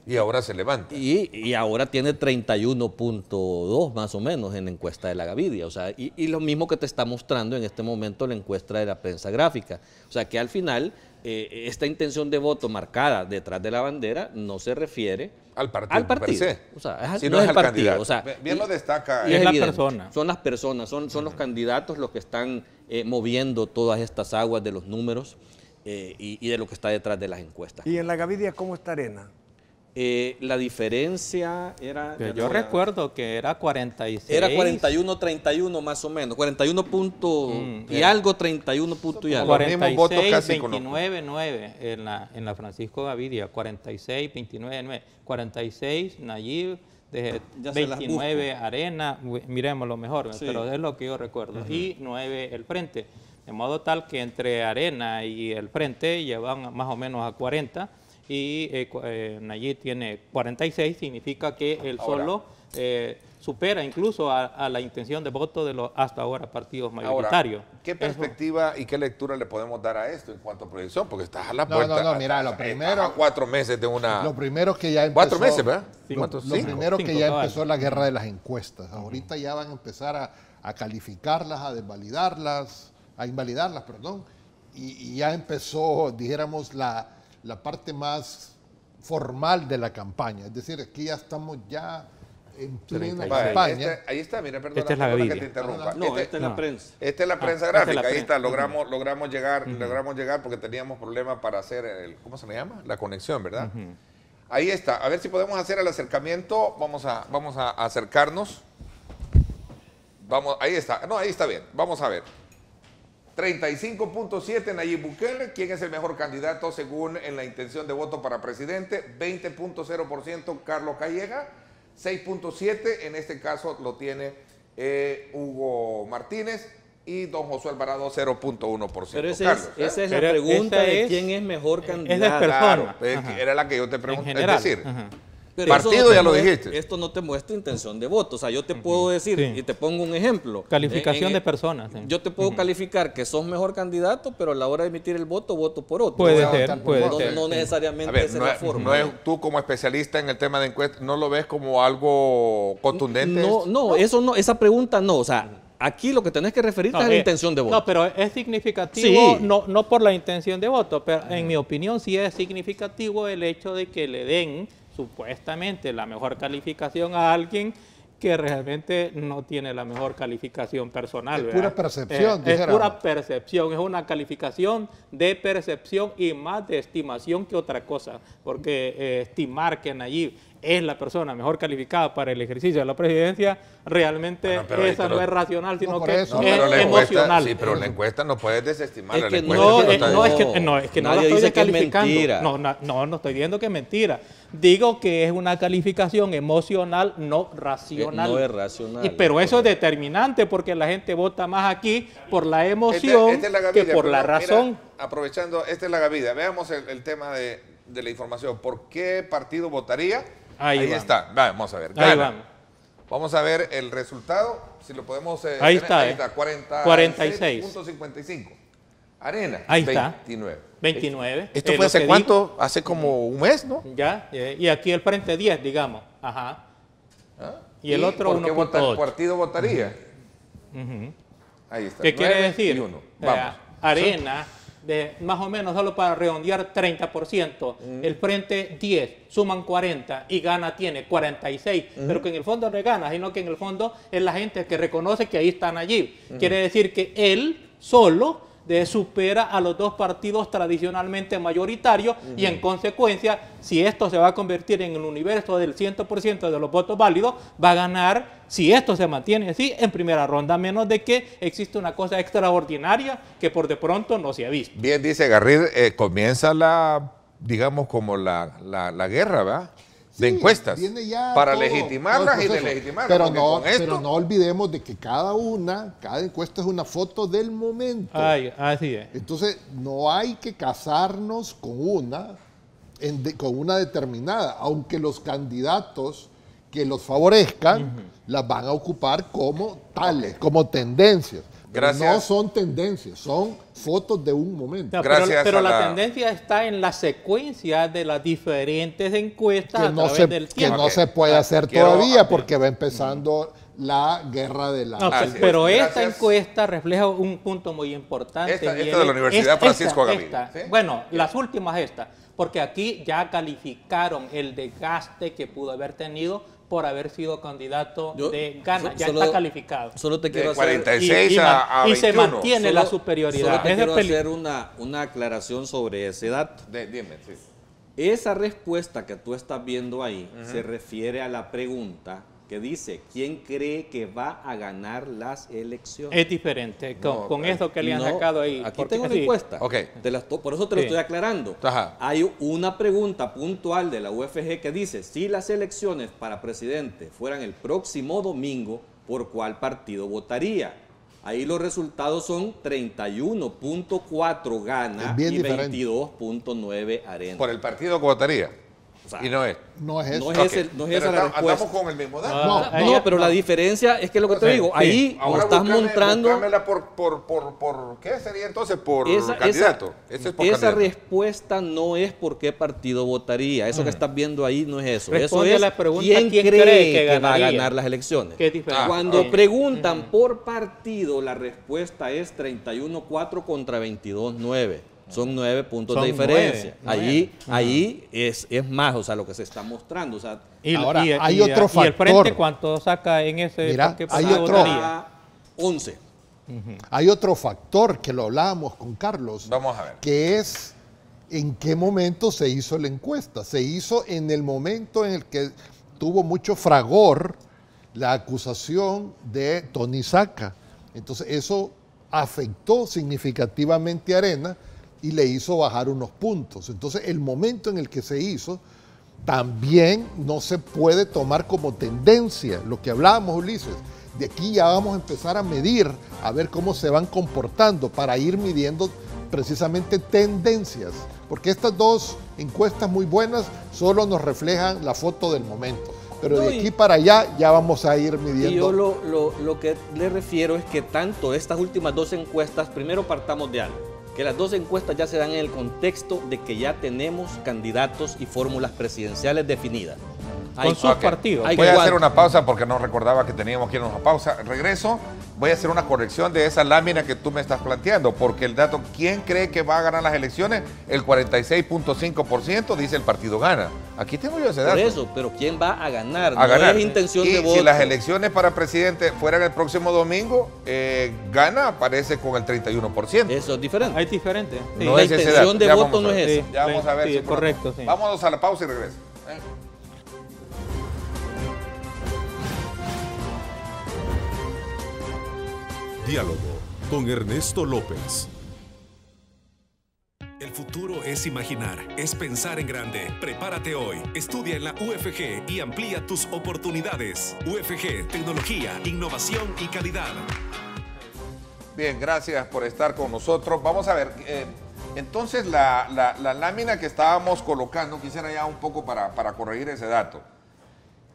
Y ahora se levanta. Y ahora tiene 31.2 más o menos en la encuesta de la Gavidia. O sea, y lo mismo que te está mostrando en este momento la encuesta de la prensa gráfica. O sea, que al final esta intención de voto marcada detrás de la bandera no se refiere al partido. Per se. O sea, no es el partido. O sea, bien lo destaca. Y es la evidente. persona. Son las personas, son los candidatos los que están moviendo todas estas aguas de los números y de lo que está detrás de las encuestas. ¿Y en la Gavidia cómo está Arena? La diferencia era... Yo recuerdo que era 46. Era 41-31 más o menos. 41 puntos y algo, 31 puntos y algo. 46, 29, 9 en la Francisco Gavidia. 46, 29, 9. 46, Nayib, 29, Arena. Miremos lo mejor, sí, pero es lo que yo recuerdo. Y 9, el Frente. De modo tal que entre Arena y el Frente llevan más o menos a 40. Y Nayib tiene 46, significa que él solo supera incluso a la intención de voto de los hasta ahora partidos mayoritarios. Ahora, ¿qué perspectiva y qué lectura le podemos dar a esto en cuanto a proyección? Porque estás a la puerta. No, mira, lo primero... A 4 meses de una... Lo primero que ya empezó... 4 meses, ¿verdad? Lo primero que ya empezó la guerra de las encuestas. Ahorita ya van a empezar a calificarlas, a desvalidarlas, a invalidarlas, perdón. Y ya empezó, dijéramos, la parte más formal de la campaña. Es decir, aquí ya estamos en plena campaña. Ahí está, mira, perdón, esta es la que te interrumpa. Esta es la prensa. Esta es la prensa gráfica, ahí está, logramos llegar porque teníamos problemas para hacer ¿cómo se le llama? La conexión, ¿verdad? Ahí está, a ver si podemos hacer el acercamiento, vamos a acercarnos. Ahí está, no, ahí está bien, vamos a ver. 35.7 Nayib Bukele, ¿quién es el mejor candidato según en la intención de voto para presidente? 20.0% Carlos Calleja, 6.7 en este caso lo tiene Hugo Martínez y don Josué Alvarado 0.1%. Pero esa es la pregunta de quién es mejor candidato. Es de persona. Claro, era la que yo te pregunté, es decir... Pero partido ya lo dijiste. Esto no te muestra intención de voto. O sea, yo te puedo decir, y te pongo un ejemplo. Calificación de personas. Yo te puedo calificar que sos mejor candidato, pero a la hora de emitir el voto por otro. Puede ser. No necesariamente ver, esa es la forma. Tú como especialista en el tema de encuestas, ¿no lo ves como algo contundente? No, eso no, esa pregunta no. O sea, aquí lo que tenés que referirte es a la intención de voto. No, pero es significativo, no por la intención de voto, pero en mi opinión sí es significativo el hecho de que le den supuestamente la mejor calificación a alguien que realmente no tiene la mejor calificación personal. Es pura percepción. Es pura percepción, es una calificación de percepción y más de estimación que otra cosa, porque estimar que Nayib es la persona mejor calificada para el ejercicio de la presidencia, realmente esa no es racional, sino que es emocional. Sí, pero la encuesta no puedes desestimar. Es que no la estoy descalificando. No estoy diciendo que es mentira. Digo que es una calificación emocional, no racional. No es racional. Pero eso es determinante porque la gente vota más aquí por la emoción que por la razón. Mira, aprovechando, esta es la Gavidia. Veamos el tema de la información. ¿Por qué partido votaría? Ahí está. Vamos a ver. Vamos a ver el resultado. Si lo podemos... ahí está. 46.55. Arena. Ahí está. 29. ¿Esto fue hace cuánto? Hace como un mes, ¿no? Ya. Y aquí el frente 10, digamos. Ajá. Y el otro 1.8. ¿Por qué el partido votaría? Ahí está. ¿Qué quiere decir? Vamos. Arena más o menos, solo para redondear, 30%, el Frente 10, suman 40 y Gana tiene 46, pero que en el fondo no es Gana, sino que en el fondo es la gente que reconoce que ahí están allí. Quiere decir que él solo supera a los dos partidos tradicionalmente mayoritarios y en consecuencia, si esto se va a convertir en el universo del 100% de los votos válidos, va a ganar, si esto se mantiene así, en primera ronda, a menos de que existe una cosa extraordinaria que por de pronto no se ha visto. Bien, dice Garrido, comienza digamos, como la guerra, ¿verdad? De encuestas, para legitimarlas y deslegitimarlas. Pero no olvidemos de que cada encuesta es una foto del momento. Así es. Entonces, no hay que casarnos con una determinada, aunque los candidatos que los favorezcan las van a ocupar como tales, como tendencias. Gracias. No son tendencias, son fotos de un momento. Pero la tendencia está en la secuencia de las diferentes encuestas a través del tiempo. Que no se puede hacer todavía porque va empezando la guerra de la... Pero esta encuesta refleja un punto muy importante. Esta de la Universidad Francisco Gavidia. ¿Sí? Bueno, las últimas porque aquí ya calificaron el desgaste que pudo haber tenido por haber sido candidato de Gana, ya está calificado. Solo te quiero hacer 46 a 21. Y se mantiene la superioridad. Solo te quiero hacer una aclaración sobre ese dato. Dime, sí. Esa respuesta que tú estás viendo ahí se refiere a la pregunta que dice, ¿quién cree que va a ganar las elecciones? Es diferente con eso que le han sacado ahí. Aquí tengo una encuesta. Por eso te lo estoy aclarando. Hay una pregunta puntual de la UFG que dice, si las elecciones para presidente fueran el próximo domingo, ¿por cuál partido votaría? Ahí los resultados son 31.4 Gana y 22.9 Arena. ¿Por el partido que votaría? Y no es. No es eso. No es esa la respuesta. ¿Andamos con el mismo dato? No, pero la diferencia es que lo que te digo, ahí nos estás mostrando... Búscamela por ¿qué sería entonces? Por candidato. Esa respuesta no es por qué partido votaría. Eso que estás viendo ahí no es eso. Responde eso es la pregunta, quién cree que va a ganar las elecciones. Cuando preguntan por partido, la respuesta es 31.4 contra 22.9. Son 9 puntos de diferencia. Ahí es más, o sea, lo que se está mostrando. O sea, ahora, hay otro factor. ¿Y el Frente cuánto saca en ese? Mira, hay otro. 11. Hay otro factor que lo hablábamos con Carlos. Vamos a ver. Que es en qué momento se hizo la encuesta. Se hizo en el momento en el que tuvo mucho fragor la acusación de Tony Saca. Entonces, eso afectó significativamente a Arena y le hizo bajar unos puntos. Entonces, el momento en el que se hizo también no se puede tomar como tendencia. Lo que hablábamos, Ulises, de aquí ya vamos a empezar a medir, a ver cómo se van comportando para ir midiendo precisamente tendencias. Porque estas dos encuestas muy buenas solo nos reflejan la foto del momento. Pero de aquí para allá ya vamos a ir midiendo. Y yo lo que le refiero es que tanto estas últimas dos encuestas, primero partamos de algo, que las dos encuestas ya se dan en el contexto de que ya tenemos candidatos y fórmulas presidenciales definidas. Con sus partidos. Voy a hacer una pausa porque no recordaba que teníamos que irnos a pausa. Regreso, voy a hacer una corrección de esa lámina que tú me estás planteando, porque el dato, ¿quién cree que va a ganar las elecciones? El 46.5% dice el partido Gana. Aquí tengo yo ese dato. Por eso, pero ¿quién va a ganar? No es intención de voto. Y si las elecciones para presidente fueran el próximo domingo, Gana aparece con el 31%. Eso es diferente. Es diferente. Sí. No la es intención de voto no es esa. Ya vamos a ver. Sí, correcto. Sí. Vámonos a la pausa y regreso. Diálogo con Ernesto López. El futuro es imaginar, es pensar en grande. Prepárate hoy. Estudia en la UFG y amplía tus oportunidades. UFG, tecnología, innovación y calidad. Bien, gracias por estar con nosotros. Vamos a ver, entonces la lámina que estábamos colocando, quisiera ya un poco para corregir ese dato,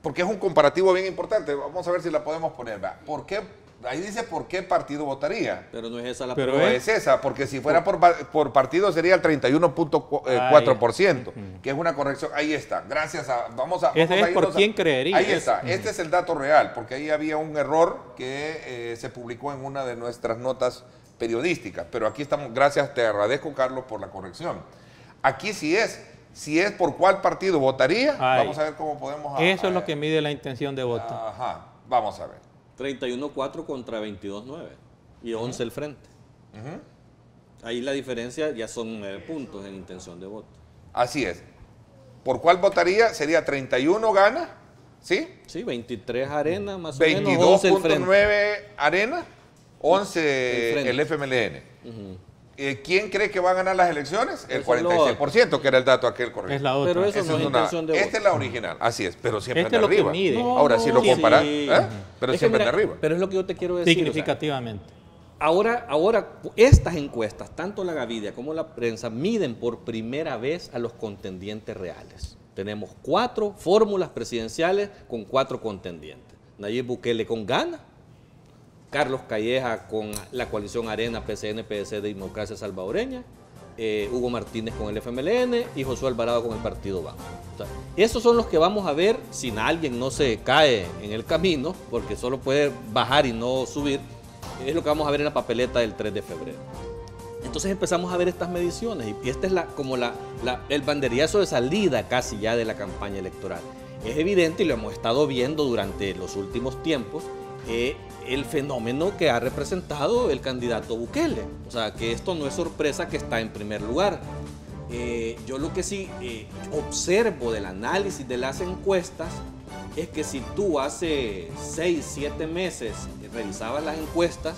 porque es un comparativo bien importante. Vamos a ver si la podemos poner. ¿Por qué? Ahí dice por qué partido votaría. Pero no es esa la pregunta. Pero es esa, porque si fuera por partido sería el 31.4%, que es una corrección. Ahí está. Gracias a... Vamos a es por quién creería. Ahí está. Este es el dato real, porque ahí había un error que se publicó en una de nuestras notas periodística, pero aquí estamos, gracias, te agradezco, Carlos, por la corrección. Aquí sí es, si es por cuál partido votaría, vamos a ver cómo podemos... Eso es lo que mide la intención de voto. Ajá, vamos a ver. 31-4 contra 22-9 y 11 el frente. Ahí la diferencia ya son 9 puntos en intención de voto. Así es. ¿Por cuál votaría? Sería 31 gana, ¿sí? Sí, 23 Arena, más o menos 11 el frente. 22.9 Arena, 11 el FMLN. ¿Quién cree que va a ganar las elecciones? El 46%, que era el dato aquel correcto. Es la otra. Pero eso no es intención de voto. Esta es la original, así es, pero siempre Este de es lo que arriba. mide. Ahora, si lo comparas, pero Es que siempre mira, de arriba. Pero es lo que yo te quiero decir. Significativamente. O sea, ahora, estas encuestas, tanto la Gavidia como la prensa, miden por primera vez a los contendientes reales. Tenemos 4 fórmulas presidenciales con 4 contendientes. Nayib Bukele con Gana, Carlos Calleja con la coalición Arena, PCN, PDC, Democracia Salvadoreña, Hugo Martínez con el FMLN y Josué Alvarado con el Partido Banco. O sea, esos son los que vamos a ver si alguien no se cae en el camino, porque solo puede bajar y no subir. Es lo que vamos a ver en la papeleta del 3 de febrero. Entonces empezamos a ver estas mediciones y esta es como el banderillazo de salida casi ya de la campaña electoral. Es evidente, y lo hemos estado viendo durante los últimos tiempos, el fenómeno que ha representado el candidato Bukele. O sea, que esto no es sorpresa que está en primer lugar. Yo lo que sí observo del análisis de las encuestas es que si tú hace 6, 7 meses revisabas las encuestas,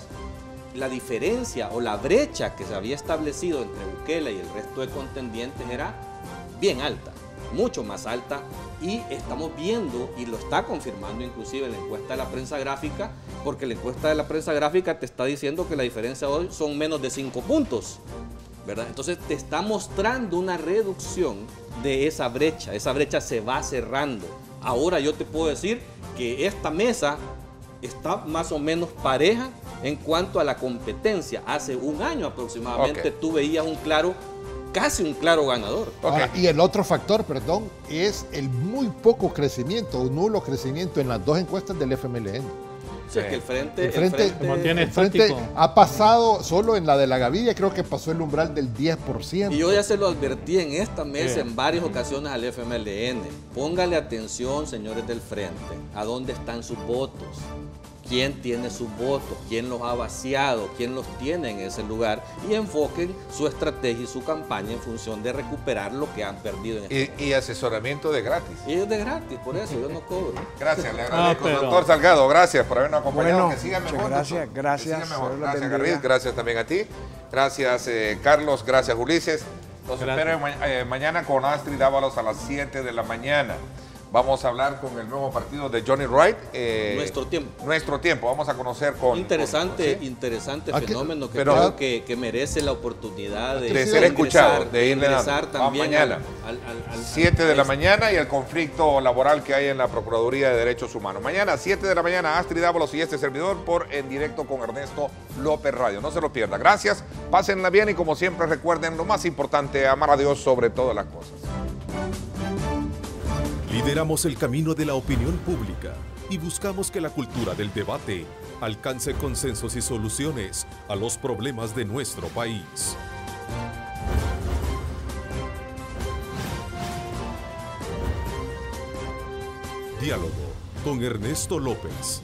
la diferencia o la brecha que se había establecido entre Bukele y el resto de contendientes era bien alta, mucho más alta, y estamos viendo, y lo está confirmando inclusive la encuesta de la prensa gráfica, porque la encuesta de la prensa gráfica te está diciendo que la diferencia hoy son menos de 5 puntos, ¿verdad? Entonces te está mostrando una reducción de esa brecha se va cerrando. Ahora yo te puedo decir que esta mesa está más o menos pareja en cuanto a la competencia. Hace un año aproximadamente tú veías casi un claro ganador. Ahora, y el otro factor, perdón, es el muy poco crecimiento o nulo crecimiento en las 2 encuestas del FMLN. Sí, es que el frente ha pasado, solo en la de la Gavidia creo que pasó el umbral del 10%. Y yo ya se lo advertí en esta mesa en varias ocasiones al FMLN. Póngale atención, señores del frente, a dónde están sus votos. ¿Quién tiene sus votos? ¿Quién los ha vaciado? ¿Quién los tiene en ese lugar? Y enfoquen su estrategia y su campaña en función de recuperar lo que han perdido. Y asesoramiento de gratis. Y es de gratis, por eso yo no cobro. Gracias, le agradezco, doctor Salgado. Gracias por habernos acompañado. Bueno, que sigan mejor. Gracias. Gracias, Garriz. Gracias también a ti. Gracias, Carlos. Gracias, Ulises. Los espero mañana con Astrid Dávalos a las 7 de la mañana. Vamos a hablar con el nuevo partido de Johnny Wright. Nuestro tiempo. Vamos a conocer con... Interesante fenómeno que creo que merece la oportunidad de ser escuchado, de ingresar también mañana. al 7 de la mañana y el conflicto laboral que hay en la Procuraduría de Derechos Humanos. Mañana, 7 de la mañana, Astrid Dávalos y este servidor por En Directo con Ernesto López Radio. No se lo pierda. Gracias, pásenla bien y como siempre recuerden lo más importante, amar a Dios sobre todas las cosas. Lideramos el camino de la opinión pública y buscamos que la cultura del debate alcance consensos y soluciones a los problemas de nuestro país. Diálogo con Ernesto López.